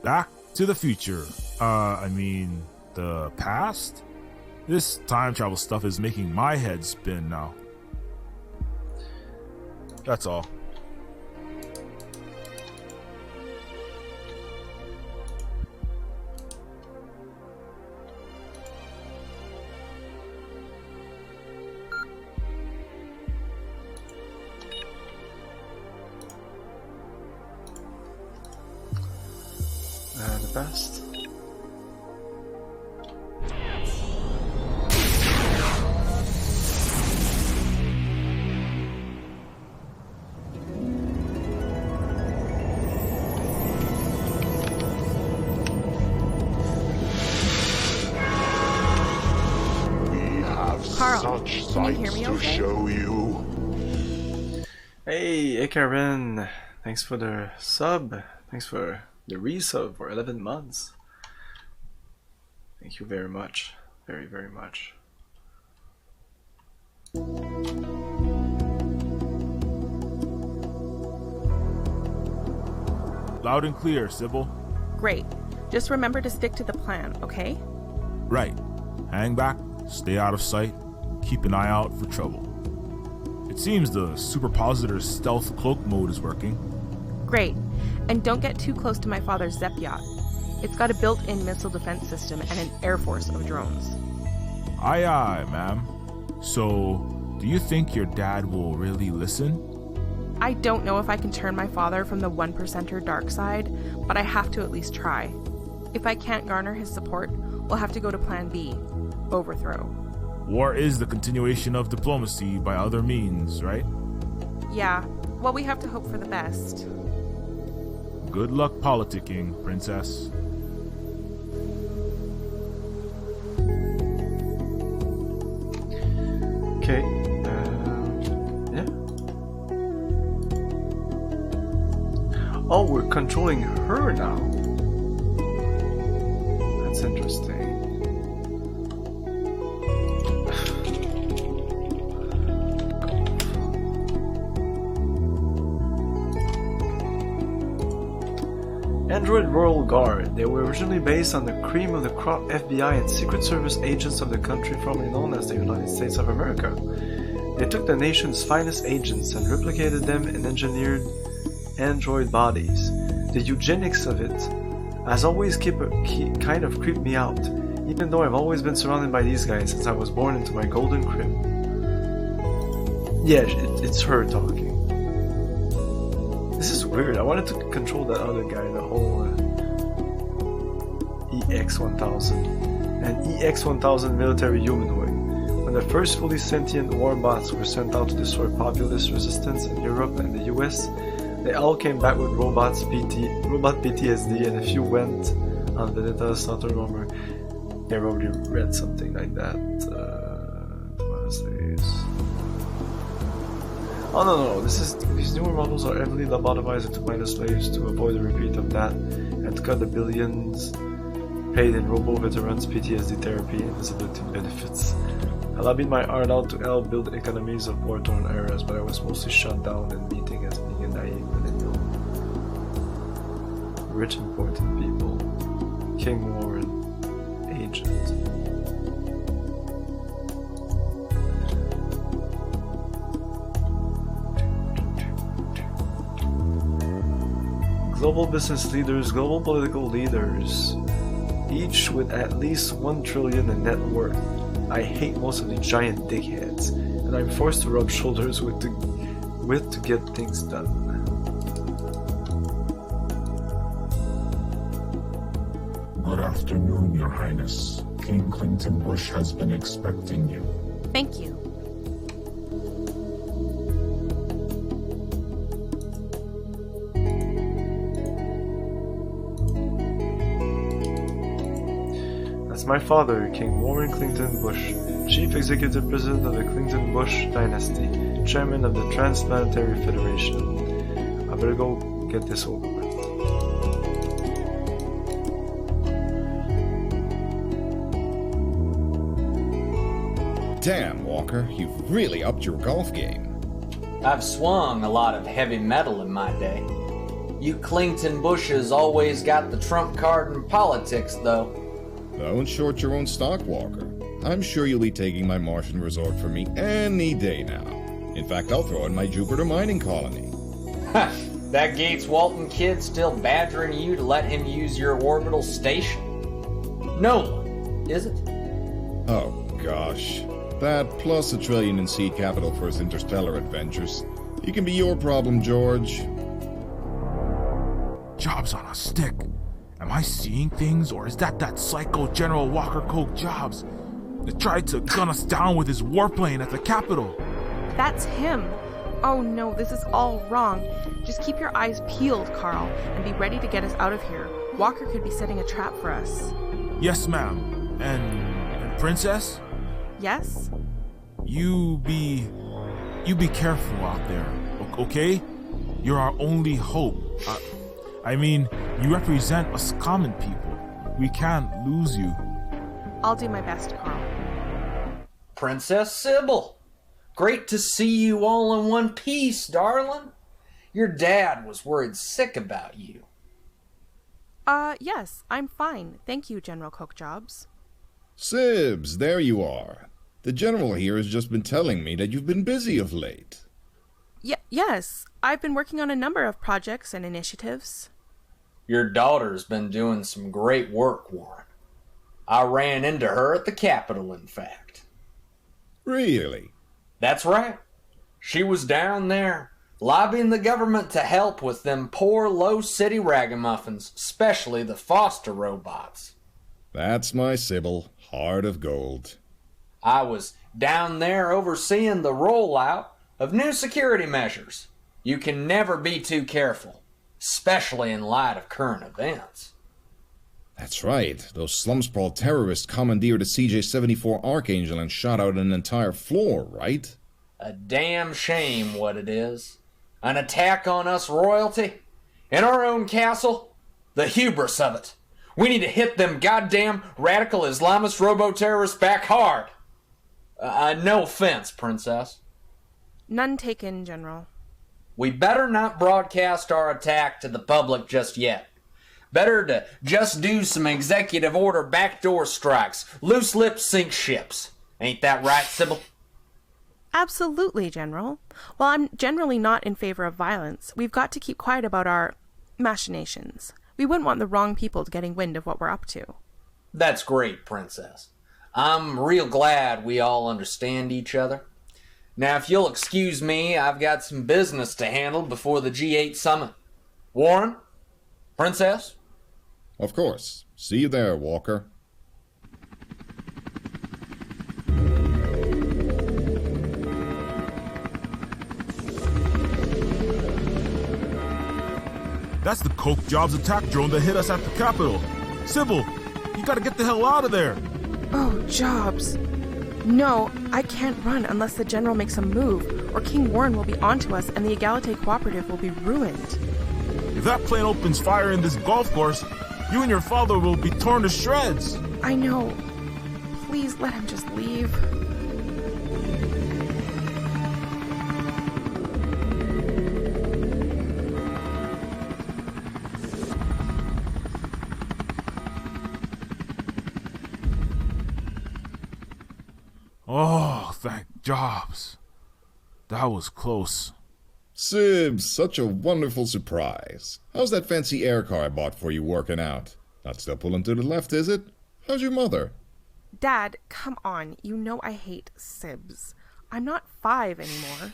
Back to the future. I mean, the past? This time travel stuff is making my head spin now. That's all. The best. Carl, Such can you hear sights me to okay? show you. Hey Karen, thanks for the sub. Thanks for the resub for 11 months. Thank you very much. Very, very much. Loud and clear, Sybil. Great. Just remember to stick to the plan, okay? Right. Hang back, stay out of sight, keep an eye out for trouble. It seems the Superpositor's stealth cloak mode is working. Great. And don't get too close to my father's Zep yacht. It's got a built-in missile defense system and an air force of drones. Aye aye, ma'am. So, do you think your dad will really listen? I don't know if I can turn my father from the 1%er dark side, but I have to at least try. If I can't garner his support, we'll have to go to Plan B, overthrow. War is the continuation of diplomacy by other means, right? Yeah, well, we have to hope for the best. Good luck politicking, princess. Okay, yeah. Oh, we're controlling her now. That's interesting. Android Royal Guard. They were originally based on the cream of the crop FBI and Secret Service agents of the country formerly known as the United States of America. They took the nation's finest agents and replicated them in engineered android bodies. The eugenics of it has always kind of creeped me out, even though I've always been surrounded by these guys since I was born into my golden crib. Yeah, it's her talking. This is weird. I wanted to control that other guy, the whole EX-1000. An EX-1000 military humanoid. When the first fully sentient warbots were sent out to destroy populist resistance in Europe and the US, they all came back with robot PTSD, and a few went on Vendetta Slaughter Rumor. I probably read something like that. Oh no, these newer models are heavily lobotomized into minor slaves to avoid a repeat of that, and to cut the billions paid in robo-veterans PTSD therapy and disability benefits. I lobbied my heart out to help build economies of war-torn eras, but I was mostly shut down in meeting as being a naive millennial. Rich important people. King Warren. Agent. Global business leaders, global political leaders, each with at least 1 trillion in net worth. I hate most of the giant dickheads, and I'm forced to rub shoulders with to get things done. Good afternoon, Your Highness. King Clinton Bush has been expecting you. Thank you. My father, King Warren Clinton Bush, Chief Executive President of the Clinton-Bush Dynasty, Chairman of the Transplanetary Federation. I better go get this over with. Damn, Walker, you've really upped your golf game. I've swung a lot of heavy metal in my day. You Clinton Bushes always got the trump card in politics, though. Don't short your own stock, Walker. I'm sure you'll be taking my Martian resort for me any day now. In fact, I'll throw in my Jupiter mining colony. Ha! That Gates Walton kid still badgering you to let him use your orbital station? No one, is it? Oh, gosh. That plus $1 trillion in seed capital for his interstellar adventures. It can be your problem, George. Jobs on a stick. Am I seeing things, or is that psycho General Walker Coke Jobs that tried to gun us down with his warplane at the Capitol? That's him. Oh no, this is all wrong. Just keep your eyes peeled, Carl, and be ready to get us out of here. Walker could be setting a trap for us. Yes, ma'am. And Princess? Yes? You be careful out there, look, okay? You're our only hope. I mean, you represent us common people. We can't lose you. I'll do my best, Carl. Princess Sybil, great to see you all in one piece, darling. Your dad was worried sick about you. Yes, I'm fine. Thank you, General Cookjobs. Sibs, there you are. The General here has just been telling me that you've been busy of late. Yes, I've been working on a number of projects and initiatives. Your daughter's been doing some great work, Warren. I ran into her at the Capitol, in fact. Really? That's right. She was down there, lobbying the government to help with them poor low-city ragamuffins, especially the foster robots. That's my Sybil, heart of gold. I was down there overseeing the rollout of new security measures. You can never be too careful, especially in light of current events. That's right. Those slum-sprawl terrorists commandeered a CJ-74 Archangel and shot out an entire floor, right? A damn shame what it is. An attack on us royalty? In our own castle? The hubris of it. We need to hit them goddamn radical Islamist robo-terrorists back hard. No offense, Princess. None taken, General. We better not broadcast our attack to the public just yet. Better to just do some executive order backdoor strikes. Loose lips sink ships. Ain't that right, Sybil? Absolutely, General. While I'm generally not in favor of violence, we've got to keep quiet about our machinations. We wouldn't want the wrong people getting wind of what we're up to. That's great, Princess. I'm real glad we all understand each other. Now, if you'll excuse me, I've got some business to handle before the G8 summit. Warren? Princess? Of course. See you there, Walker. That's the Coke Jobs attack drone that hit us at the Capitol. Sybil, you gotta get the hell out of there. Oh, Jobs. No, I can't run unless the General makes a move, or King Warren will be onto us and the Egalite Cooperative will be ruined. If that plane opens fire in this golf course, you and your father will be torn to shreds. I know. Please let him just leave. Oh, thank Jobs. That was close. Sibs, such a wonderful surprise. How's that fancy air car I bought for you working out? Not still pulling to the left, is it? How's your mother? Dad, come on. You know I hate Sibs. I'm not 5 anymore.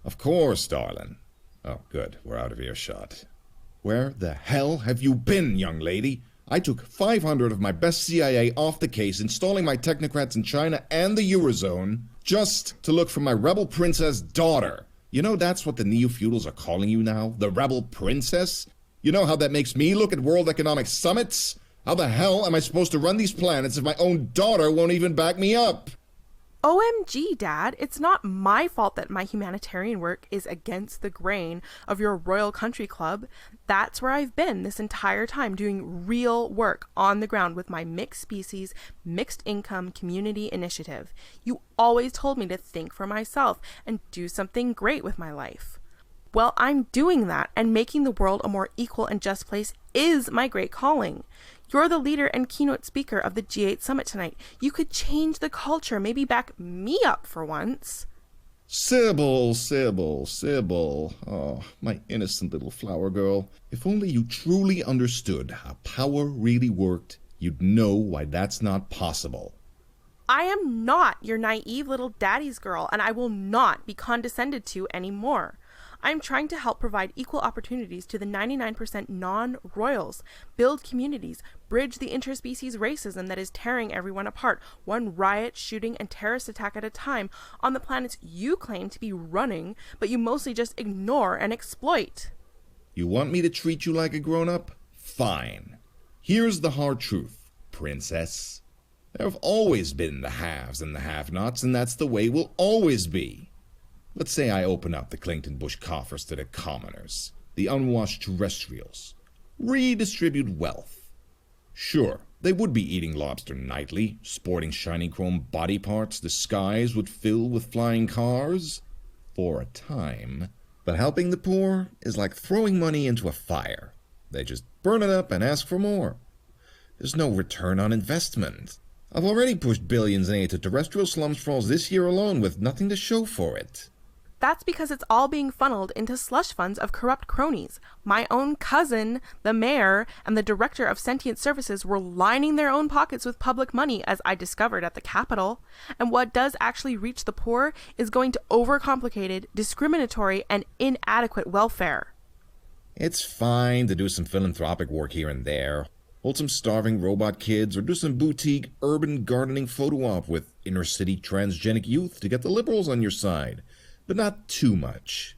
Of course, darling. Oh, good. We're out of earshot. Where the hell have you been, young lady? I took 500 of my best CIA off the case, installing my technocrats in China and the Eurozone, just to look for my rebel princess daughter. You know that's what the neo-feudals are calling you now? The rebel princess? You know how that makes me look at World Economic Summits? How the hell am I supposed to run these planets if my own daughter won't even back me up? OMG, Dad, it's not my fault that my humanitarian work is against the grain of your Royal Country Club. That's where I've been this entire time, doing real work on the ground with my mixed species, mixed income community initiative. You always told me to think for myself and do something great with my life. Well, I'm doing that, and making the world a more equal and just place is my great calling. You're the leader and keynote speaker of the G8 summit tonight. You could change the culture, maybe back me up for once. Sybil, Sybil, Sybil. Oh, my innocent little flower girl. If only you truly understood how power really worked, you'd know why that's not possible. I am not your naive little daddy's girl, and I will not be condescended to anymore. I'm trying to help provide equal opportunities to the 99% non-royals, build communities, bridge the interspecies racism that is tearing everyone apart, one riot, shooting, and terrorist attack at a time on the planets you claim to be running, but you mostly just ignore and exploit. You want me to treat you like a grown-up? Fine. Here's the hard truth, princess. There have always been the haves and the have-nots, and that's the way it will always be. Let's say I open up the Clinton-Bush coffers to the commoners, the unwashed terrestrials. Redistribute wealth. Sure, they would be eating lobster nightly, sporting shiny chrome body parts the skies would fill with flying cars. For a time. But helping the poor is like throwing money into a fire. They just burn it up and ask for more. There's no return on investment. I've already pushed billions in aid to terrestrial slum sprawls this year alone with nothing to show for it. That's because it's all being funneled into slush funds of corrupt cronies. My own cousin, the mayor, and the director of sentient services were lining their own pockets with public money, as I discovered at the Capitol. And what does actually reach the poor is going to overcomplicated, discriminatory, and inadequate welfare. It's fine to do some philanthropic work here and there. Hold some starving robot kids, or do some boutique urban gardening photo op with inner-city transgenic youth to get the liberals on your side. But not too much.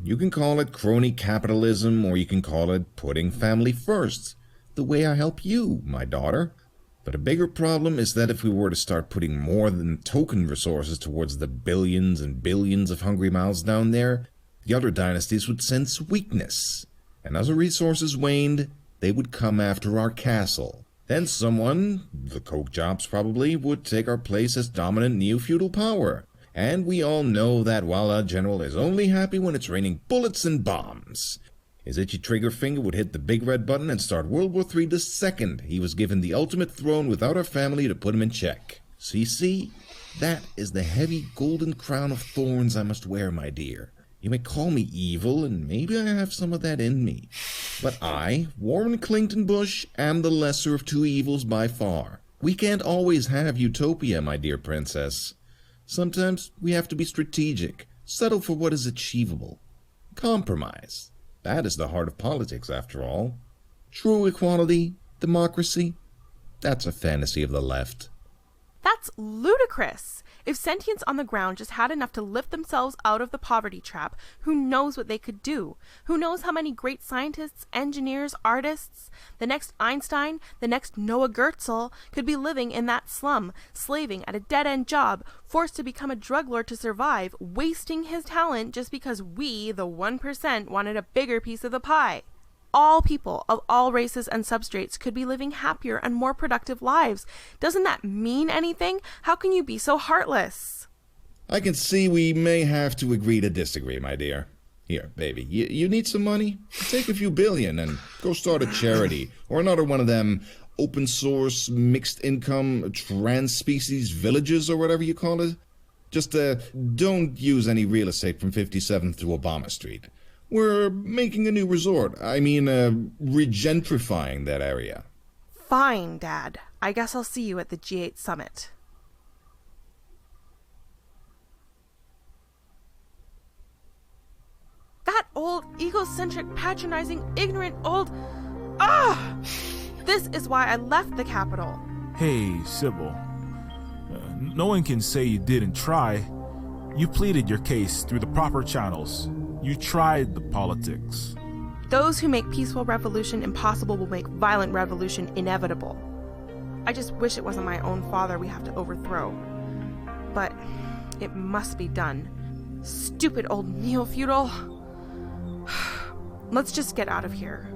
You can call it crony capitalism, or you can call it putting family first, the way I help you, my daughter. But a bigger problem is that if we were to start putting more than token resources towards the billions and billions of hungry mouths down there, the other dynasties would sense weakness. And as the resources waned, they would come after our castle. Then someone, the coke jobs probably, would take our place as dominant neo-feudal power. And we all know that Walla General is only happy when it's raining bullets and bombs. His itchy trigger finger would hit the big red button and start World War III the second he was given the ultimate throne without our family to put him in check. So you see, that is the heavy golden crown of thorns I must wear, my dear. You may call me evil, and maybe I have some of that in me. But I, Warren Clinton-Bush, am the lesser of two evils by far. We can't always have utopia, my dear princess. Sometimes we have to be strategic, settle for what is achievable. Compromise. That is the heart of politics, after all. True equality, democracy, that's a fantasy of the left. That's ludicrous. If sentients on the ground just had enough to lift themselves out of the poverty trap, who knows what they could do? Who knows how many great scientists, engineers, artists, the next Einstein, the next Noah Goetzel, could be living in that slum, slaving at a dead-end job, forced to become a drug lord to survive, wasting his talent just because we, the 1%, wanted a bigger piece of the pie. All people of all races and substrates could be living happier and more productive lives. Doesn't that mean anything? How can you be so heartless? I can see we may have to agree to disagree, my dear. Here, baby, you need some money? Take a few billion and go start a charity, or another one of them open source, mixed income, trans-species villages, or whatever you call it. Just don't use any real estate from 57th to Obama Street. We're making a new resort. I mean, regentrifying that area. Fine, Dad. I guess I'll see you at the G8 summit. That old, egocentric, patronizing, ignorant old... Ah! This is why I left the Capitol. Hey, Sybil. No one can say you didn't try. You pleaded your case through the proper channels. You tried the politics. Those who make peaceful revolution impossible will make violent revolution inevitable. I just wish it wasn't my own father we have to overthrow. But it must be done. Stupid old neo-feudal. Let's just get out of here.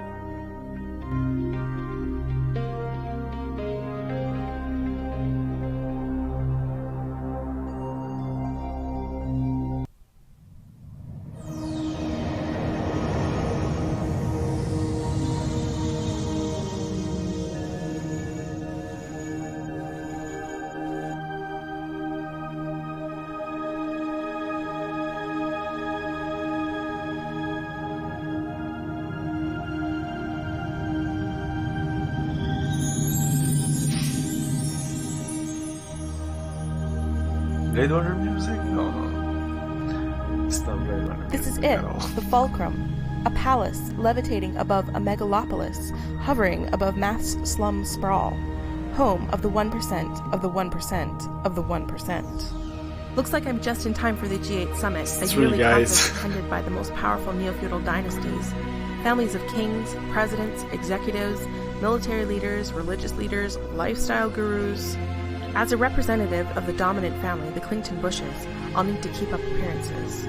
Blade Runner music? No. It's not Blade Runner music. This is it, at all. the Fulcrum. A palace levitating above a megalopolis, hovering above mass slum sprawl. Home of the 1% of the 1% of the 1%. Looks like I'm just in time for the G8 summit, a yearly conference attended by the most powerful neo-feudal dynasties. Families of kings, presidents, executives, military leaders, religious leaders, lifestyle gurus. As a representative of the dominant family, the Clington Bushes, I'll need to keep up appearances.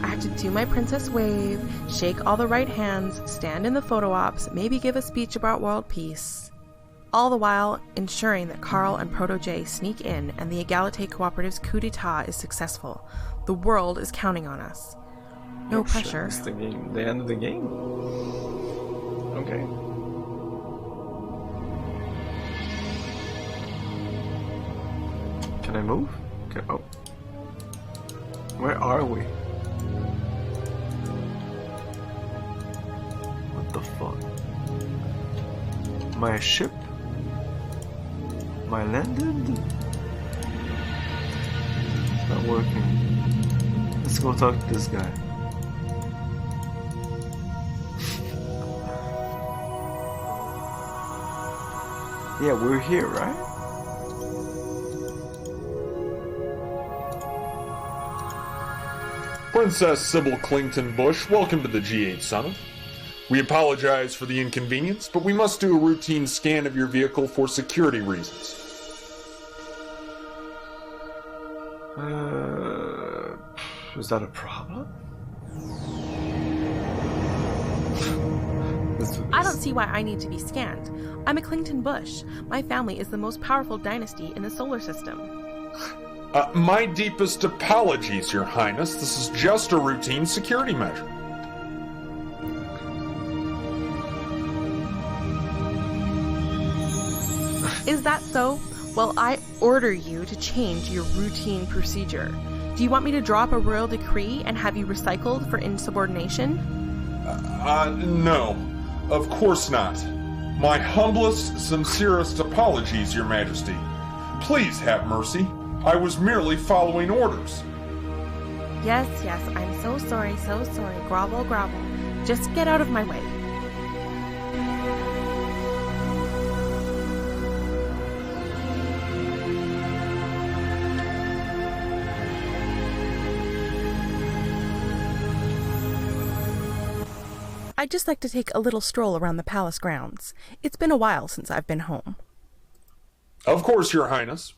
I have to do my princess wave, shake all the right hands, stand in the photo ops, maybe give a speech about world peace. All the while ensuring that Carl and Proto-J sneak in and the Egalite Cooperative's coup d'etat is successful. The world is counting on us. No pressure. Shit, the end of the game? Okay. Can I move? Okay. Oh. Where are we? What the fuck? My ship? My landed? It's not working. Let's go talk to this guy. Yeah, we're here, right? Princess Sybil Clington Bush, welcome to the G8 Summit. We apologize for the inconvenience, but we must do a routine scan of your vehicle for security reasons. Is that a problem? I don't see why I need to be scanned. I'm a Clington Bush. My family is the most powerful dynasty in the solar system. My deepest apologies, Your Highness. This is just a routine security measure. Is that so? Well, I order you to change your routine procedure. Do you want me to draw up a royal decree and have you recycled for insubordination? No. Of course not. My humblest, sincerest apologies, Your Majesty. Please have mercy. I was merely following orders. Yes, I'm so sorry. Grovel, grovel. Just get out of my way. I'd just like to take a little stroll around the palace grounds. It's been a while since I've been home. Of course, Your Highness.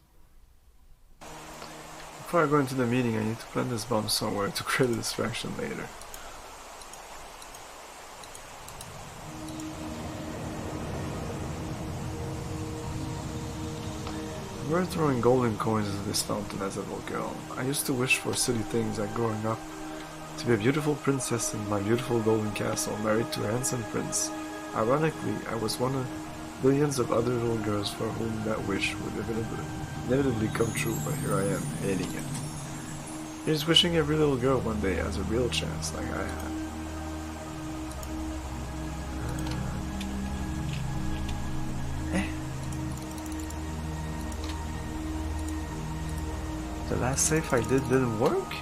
Before I go into the meeting, I need to plant this bomb somewhere to create a distraction later. We're throwing golden coins into this fountain as a little girl. I used to wish for silly things like growing up to be a beautiful princess in my beautiful golden castle, married to a handsome prince. Ironically, I was one of billions of other little girls for whom that wish would inevitably come true, but here I am, hating it. Here's wishing every little girl one day has a real chance like I had. The last save I did didn't work?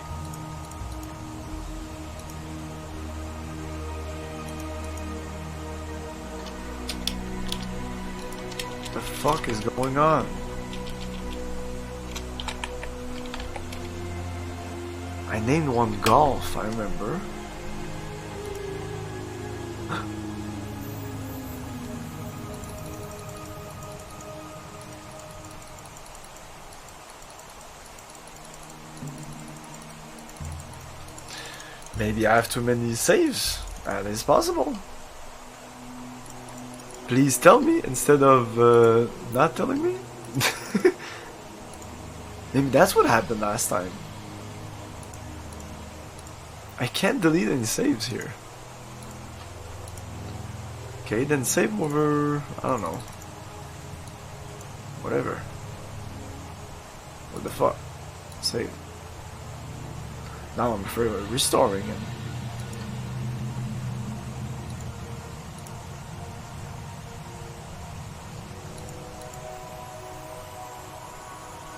What the fuck is going on? I named one Golf, I remember. Maybe I have too many saves. That is possible. Please tell me instead of not telling me. Maybe that's what happened last time. I can't delete any saves here. Okay, then save over, I don't know. Whatever. What the fuck? Save. Now I'm afraid of restoring it.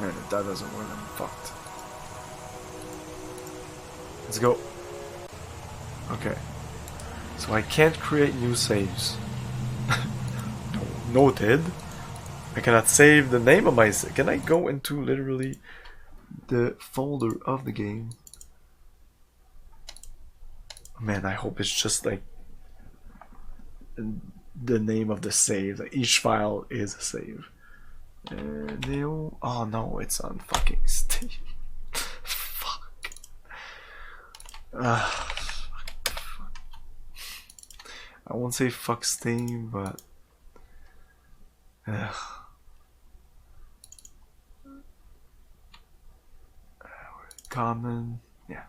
Man, if that doesn't work, I'm fucked. Let's go. Okay. So I can't create new saves. Noted. I cannot save the name of my save. Can I go into literally the folder of the game? Man, I hope it's just like the name of the save. Like each file is a save. Neo. Oh no, it's on fucking Steam. Fuck. Fuck. I won't say fuck Steam, but common, yeah,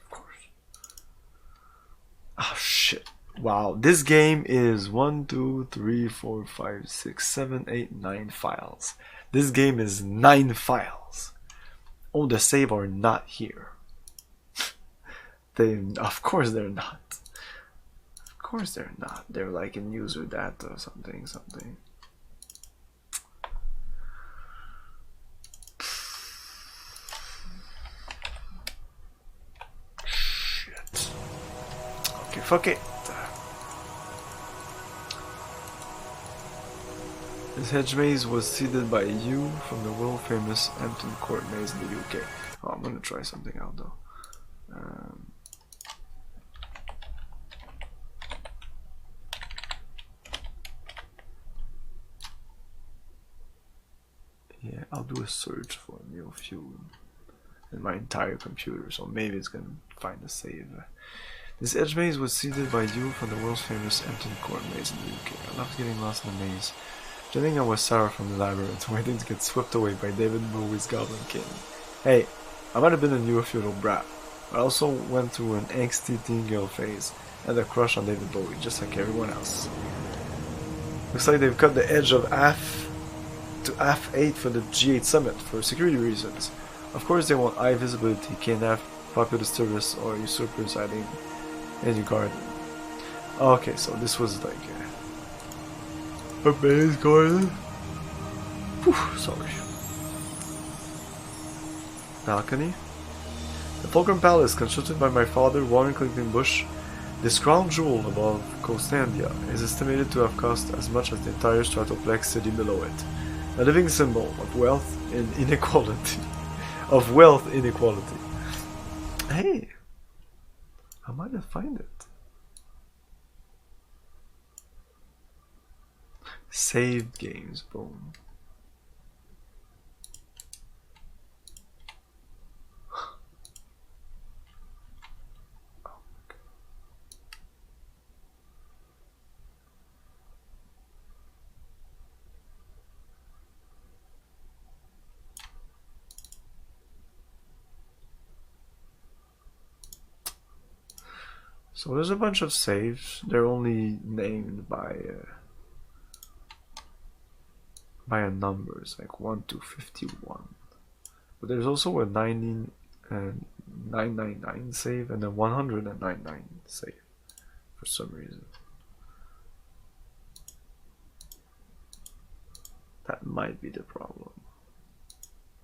of course. Oh shit! Wow, this game is 1, 2, 3, 4, 5, 6, 7, 8, 9 files. This game is 9 files. Oh, the save are not here. Of course they're not. Of course they're not. They're like in user data or something. Shit. Okay, fuck it. This hedge maze was seeded by you from the world famous Hampton Court maze in the UK. Oh, I'm gonna try something out though. Yeah, I'll do a search for Neofuel in my entire computer, so maybe it's gonna find a save. This edge maze was seeded by you from the world's famous Hampton Court maze in the UK. I loved getting lost in the maze. Pretending I was Sarah from the labyrinth, waiting to get swept away by David Bowie's Goblin King. Hey, I might have been a Neofuel brat, but I also went through an angsty teen girl phase and a crush on David Bowie, just like everyone else. Looks like they've cut the edge of to AF8 for the G8 summit for security reasons. Of course they want high visibility, KNF, populous tourists, or usurpers hiding in your garden. Okay, so this was like a maze garden. Whew, sorry. Balcony. The Fulcrum Palace, constructed by my father, Warren Clinton Bush, this crown jewel above Costandia, is estimated to have cost as much as the entire Stratoplex city below it. A living symbol of wealth and inequality. Hey! I might have find it. Saved games, boom. So there's a bunch of saves. They're only named by a number. It's like 1 to 51. But there's also a 999 save and a 199 save for some reason. That might be the problem.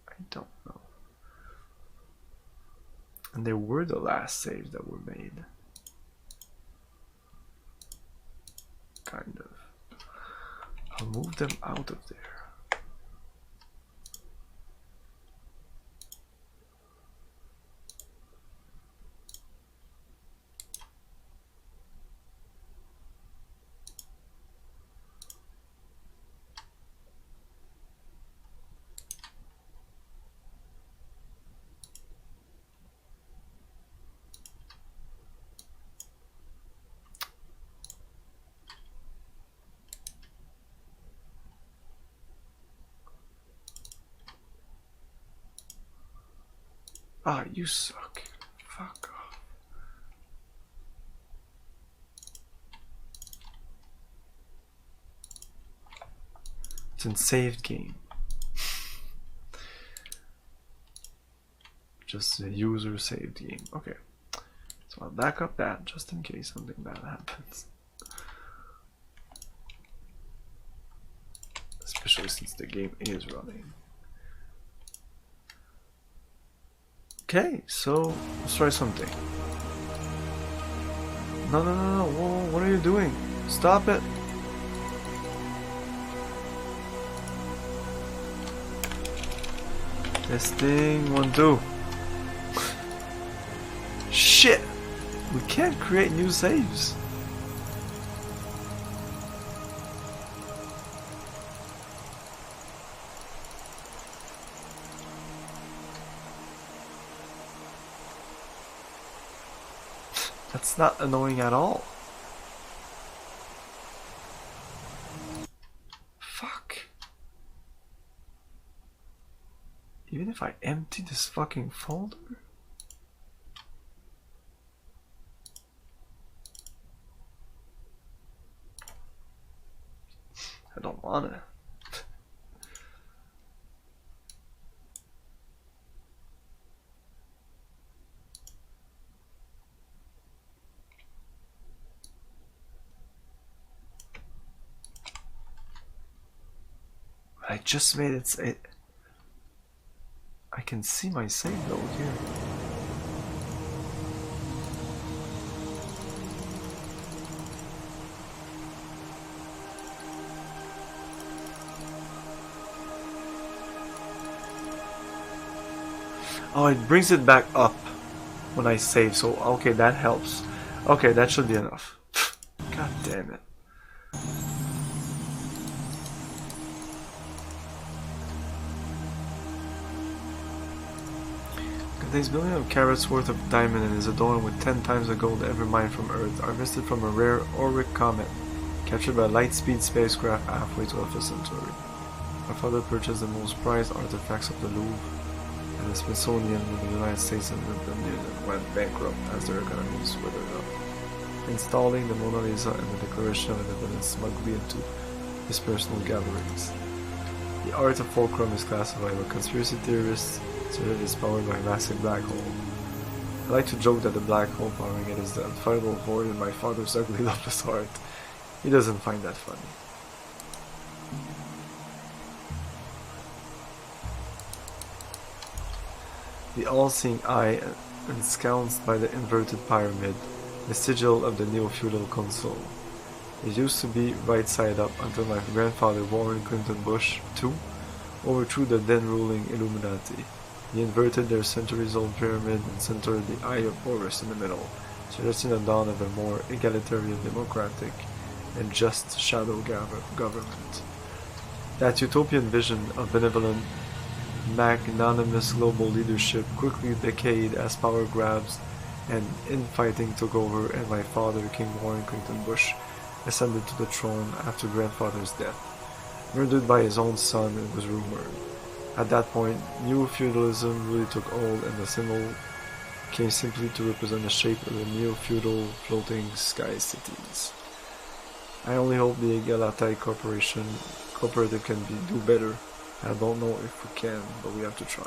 I don't know. And they were the last saves that were made. Kind of. I'll move them out of there. Ah, you suck. Fuck off. It's in saved game. Just a user saved game. Okay. So I'll back up that just in case something bad happens. Especially since the game is running. Okay, so let's try something. No. Whoa, what are you doing? Stop it. Testing 1, 2. Shit! We can't create new saves. That's not annoying at all. Fuck. Even if I empty this fucking folder? I don't wanna. I just made it. I can see my save load here. Oh, it brings it back up when I save, so okay, that helps. Okay, that should be enough. God damn it. Contains billions of carats worth of diamond and is adorned with 10 times the gold ever mined from Earth, harvested from a rare Auric comet, captured by a light-speed spacecraft halfway to Alpha Centauri. My father purchased the most prized artifacts of the Louvre and the Smithsonian when the United States and the Union went bankrupt as their economies withered up. Installing the Mona Lisa and the Declaration of Independence smugly into his personal galleries. The art of fulcrum is classified by conspiracy theorists so that it is powered by a massive black hole. I like to joke that the black hole powering it is the unfightable void in my father's ugly loveless heart. He doesn't find that funny. The all-seeing eye ensconced by the inverted pyramid, the sigil of the neo-feudal console. It used to be right side up until my grandfather Warren Clinton Bush, II, overthrew the then ruling Illuminati. He inverted their centuries-old pyramid and centered the Eye of Horus in the middle, suggesting the dawn of a more egalitarian, democratic, and just shadow government. That utopian vision of benevolent, magnanimous global leadership quickly decayed as power grabs and infighting took over, and my father, King Warren Clinton Bush, ascended to the throne after grandfather's death. Murdered by his own son, it was rumored. At that point, neo-feudalism really took hold, and the symbol came simply to represent the shape of the neo-feudal floating sky cities. I only hope the Egalatai Cooperative can do better. I don't know if we can, but we have to try.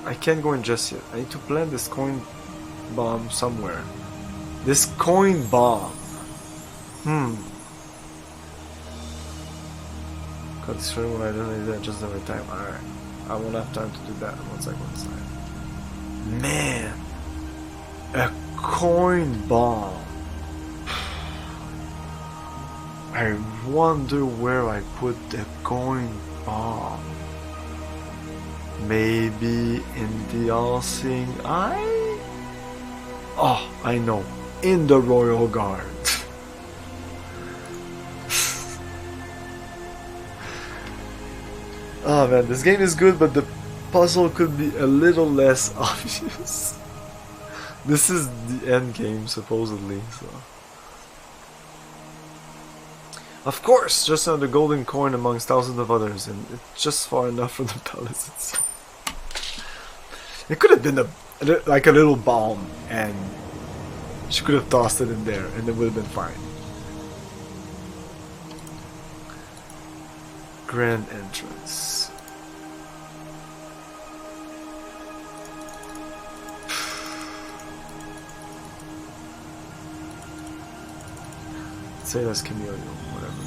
I can't go in just yet. I need to plant this coin bomb somewhere. This coin bomb. Got this right when I didn't do that just the right time. Alright. I won't have time to do that once I go inside. Man. A coin bomb. I wonder where I put the coin bomb. Maybe in the all-seeing eye? Oh, I know. In the Royal Guard. Oh man, this game is good, but the puzzle could be a little less obvious. This is the end game, supposedly, so... Of course, just another golden coin amongst thousands of others, and it's just far enough from the palace itself. It could have been like a little bomb, and she could have tossed it in there, and it would have been fine. Grand entrance. Say that's Camille, whatever.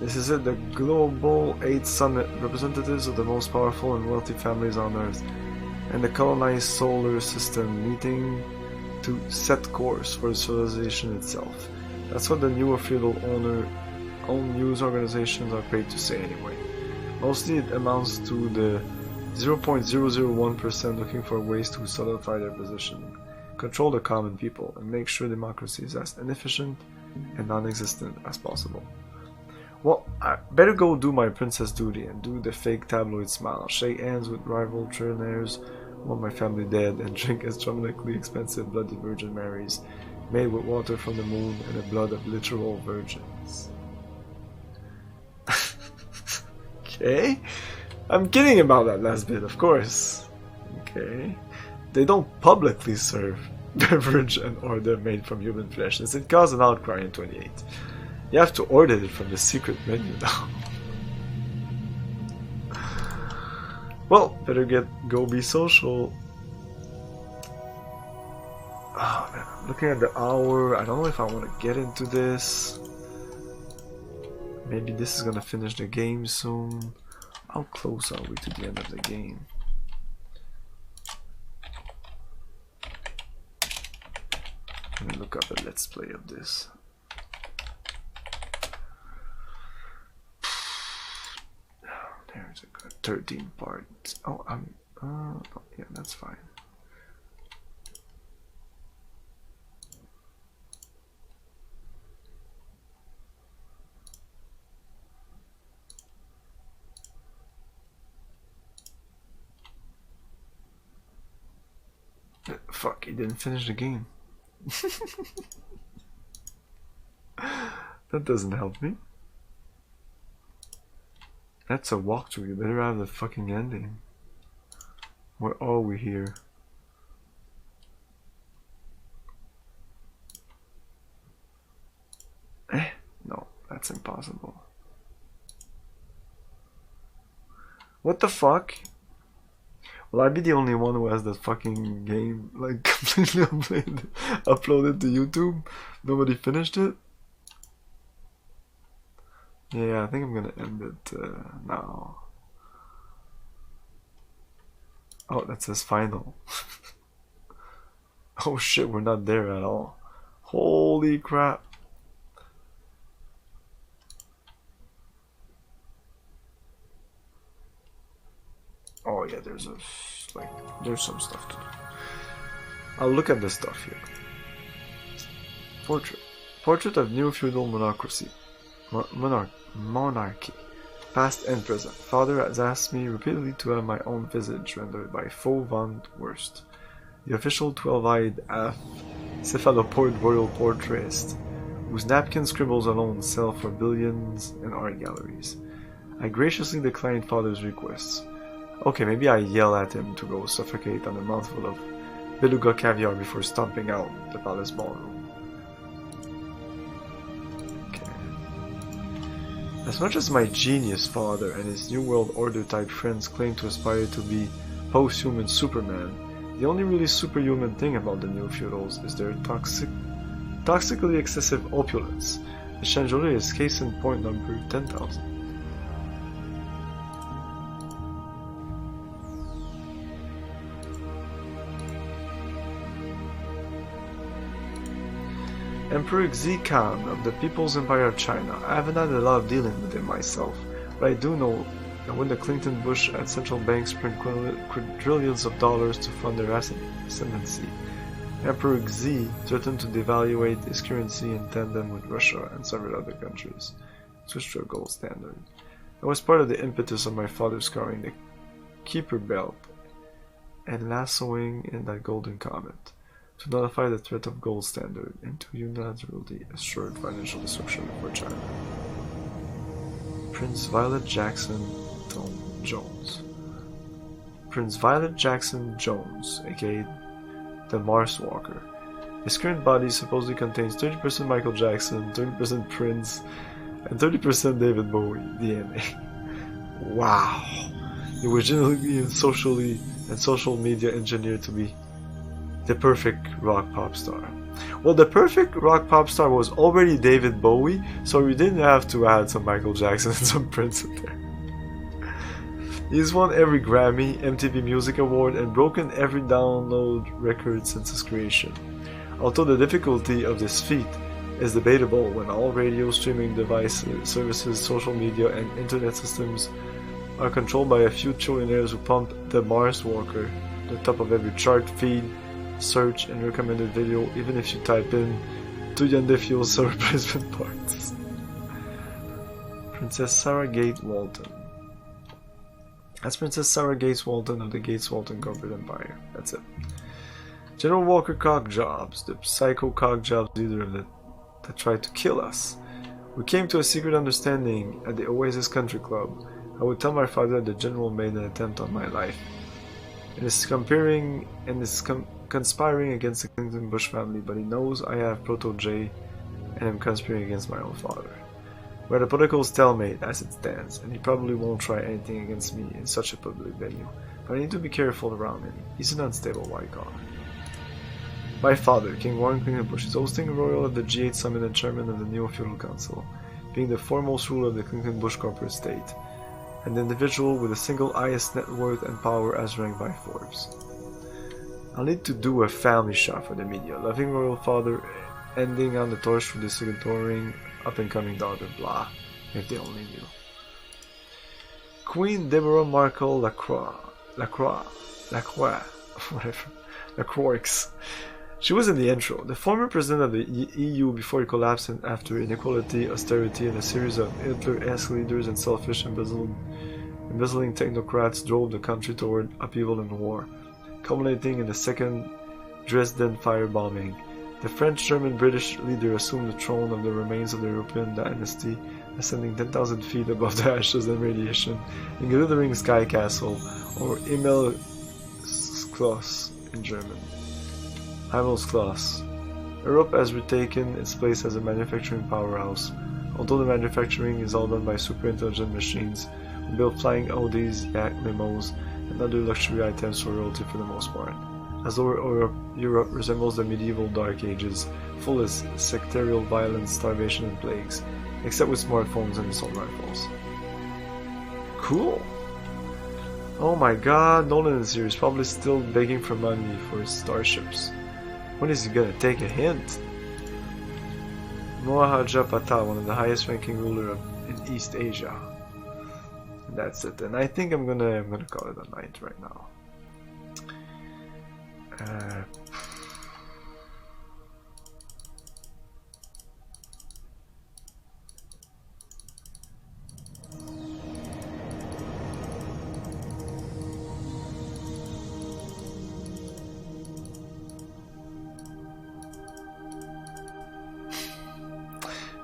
This is it, the Global 8 Summit, representatives of the most powerful and wealthy families on Earth, and the colonized solar system meeting to set course for civilization itself. That's what the newer feudal owned news organizations are paid to say anyway. Mostly it amounts to the 0.001% looking for ways to solidify their position, control the common people, and make sure democracy is as inefficient and non-existent as possible. Well, I better go do my princess duty and do the fake tabloid smile, shake hands with rival trillionaires, want my family dead, and drink astronomically expensive Bloody Virgin Marys made with water from the moon and the blood of literal virgins. Okay? I'm kidding about that last bit, of course. Okay? They don't publicly serve beverage and order made from human flesh, as it caused an outcry in 28. You have to order it from the secret menu now. Well, better go be social. Oh man, I'm looking at the hour. I don't know if I want to get into this. Maybe this is gonna finish the game soon. How close are we to the end of the game? Let me look up a let's play of this. There's a good 13 parts. Oh, yeah, that's fine. Fuck, he didn't finish the game. That doesn't help me. That's a walkthrough, you better have the fucking ending. Where are we here? No, that's impossible. What the fuck? Will I be the only one who has that fucking game like completely uploaded to YouTube? Nobody finished it? Yeah, I think I'm gonna end it now. Oh, that says final. Oh shit, we're not there at all. Holy crap. Oh yeah, there's some stuff to do. I'll look at the stuff here. Portrait of new feudal monarchy. Monarchy. Past and present. Father has asked me repeatedly to have my own visage rendered by Faux Van Wurst, the official 12-eyed cephalopod royal portraitist, whose napkin scribbles alone sell for billions in art galleries. I graciously declined Father's requests. Okay, maybe I yell at him to go suffocate on a mouthful of beluga caviar before stomping out the palace ballroom. Okay. As much as my genius father and his New World Order type friends claim to aspire to be post-human Superman, the only really superhuman thing about the new feudals is their toxically excessive opulence. The Changeolais is case in point number 10,000. Emperor Xi Khan of the People's Empire of China. I haven't had a lot of dealing with him myself, but I do know that when the Clinton-Bush and central banks print quadrillions of dollars to fund their ascendancy, Emperor Xi threatened to devaluate his currency in tandem with Russia and several other countries, switched to a gold standard. That was part of the impetus of my father scoring the Keeper Belt and lassoing in that golden comet, to nullify the threat of gold standard and to unilaterally assure financial destruction for China. Prince Violet Jackson Jones. Prince Violet Jackson Jones, aka the Mars Walker. His current body supposedly contains 30% Michael Jackson, 30% Prince, and 30% David Bowie DNA. Wow! He was genetically and socially and social media engineered to be the perfect rock pop star. Well, the perfect rock pop star was already David Bowie, so we didn't have to add some Michael Jackson and some Prince in there. He's won every Grammy, MTV Music Award, and broken every download record since his creation. Although the difficulty of this feat is debatable when all radio streaming devices, services, social media, and internet systems are controlled by a few trillionaires who pump the Mars Walker to the top of every chart, feed, search, and recommended video, even if you type in 2 Hyundai fuel cell replacement parts. Princess Sarah Gate Walton. That's Princess Sarah Gates Walton of the Gates Walton Corporate Empire. That's it. General Walker Cockjobs, the psycho Cockjobs leader that tried to kill us. We came to a secret understanding at the Oasis Country Club. I would tell my father that the general made an attempt on my life. It is conspiring against the Clinton Bush family, but he knows I have Proto J and am conspiring against my own father. We're at a political stalemate as it stands, and he probably won't try anything against me in such a public venue, but I need to be careful around him. He's an unstable white collar. My father, King Warren Clinton Bush, is hosting a royal at the G8 Summit and chairman of the Neo-Feudal Council, being the foremost ruler of the Clinton Bush corporate state, and the individual with the single highest net worth and power as ranked by Forbes. I'll need to do a family shot for the media. Loving royal father, ending on the torch for this adoring up-and-coming daughter, blah, if they only knew. Queen Deborah Markle Lacroix, whatever, Lacroix. She was in the intro. The former president of the EU before he collapsed after inequality, austerity, and a series of Hitler-esque leaders and selfish, embezzling technocrats drove the country toward upheaval and war, culminating in the second Dresden firebombing. The French-German-British leader assumed the throne of the remains of the European dynasty, ascending 10,000 feet above the ashes and radiation in glittering sky castle, or Himmelsschloss in German. Himmelsschloss. Europe has retaken its place as a manufacturing powerhouse, although the manufacturing is all done by super-intelligent machines who build flying Audis, yak limos, and other luxury items for royalty for the most part. As though Europe resembles the medieval Dark Ages, full of sectarial violence, starvation, and plagues, except with smartphones and assault rifles. Cool! Oh my god, Nolan is here. He's probably still begging for money for his starships. When is he gonna take a hint? Maharaja Patal, one of the highest ranking ruler in East Asia. And that's it. And I think I'm gonna call it a night right now.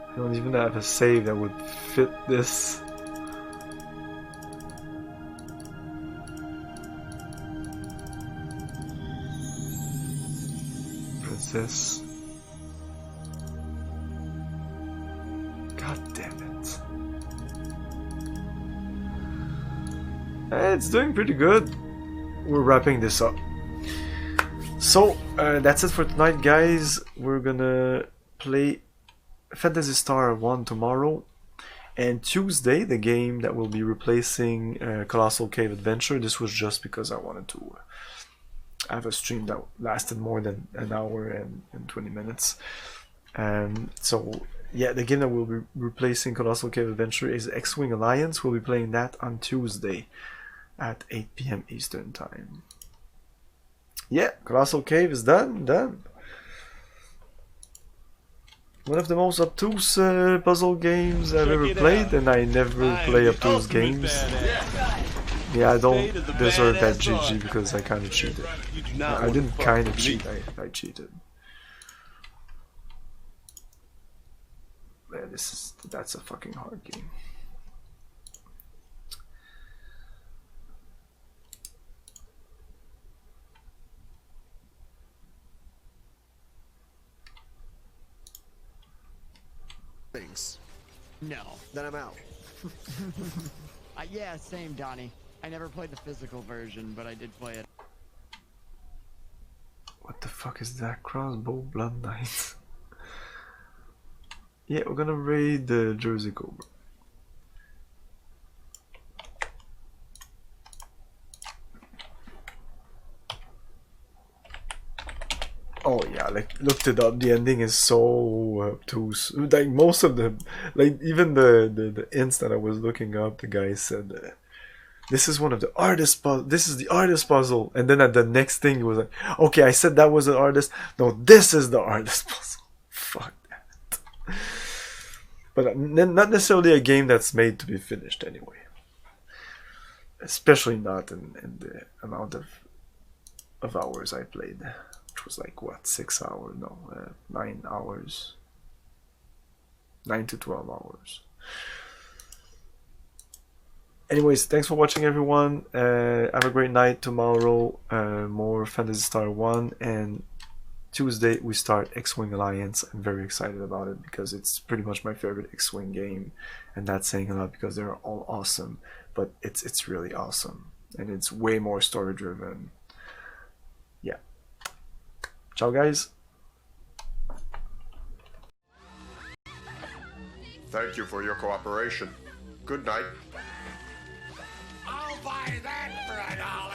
I don't even have a save that would fit this. Princess. God damn it. It's doing pretty good. We're wrapping this up. So, that's it for tonight, guys. We're gonna play Phantasy Star 1 tomorrow, and Tuesday the game that will be replacing Colossal Cave Adventure. This was just because I wanted to have a stream that lasted more than an hour and 20 minutes. So yeah, the game that will be replacing Colossal Cave Adventure is X-Wing Alliance. We'll be playing that on Tuesday at 8 PM Eastern Time. Yeah, Colossal Cave is done. One of the most obtuse puzzle games I've ever played, and I never play obtuse games. Yeah, I don't deserve that GG because I kind of cheated. I didn't kind of cheat, I cheated. Man, that's a fucking hard game. No. Then I'm out. Yeah, same, Donnie. I never played the physical version, but I did play it. What the fuck? fuck is that? Crossbow Blood Knight. Yeah, we're gonna raid the Jersey Cobra. Oh yeah, like looked it up. The ending is so obtuse. Like most of the, like even the hints that I was looking up, the guy said, "This is one of the artist puzzle. This is the artist puzzle." And then at the next thing, it was like, "Okay, I said that was an artist. No, this is the artist puzzle." Fuck that. But not necessarily a game that's made to be finished anyway. Especially not in the amount of hours I played. Which was like what, 6 hours? No, 9 hours. 9 to 12 hours. Anyways, thanks for watching, everyone. Have a great night. Tomorrow, more Phantasy Star 1, and Tuesday we start X-Wing Alliance. I'm very excited about it because it's pretty much my favorite X-Wing game, and that's saying a lot because they're all awesome. But it's really awesome, and it's way more story driven. Yeah. Ciao, guys. Thank you for your cooperation. Good night. I'll buy that for $1.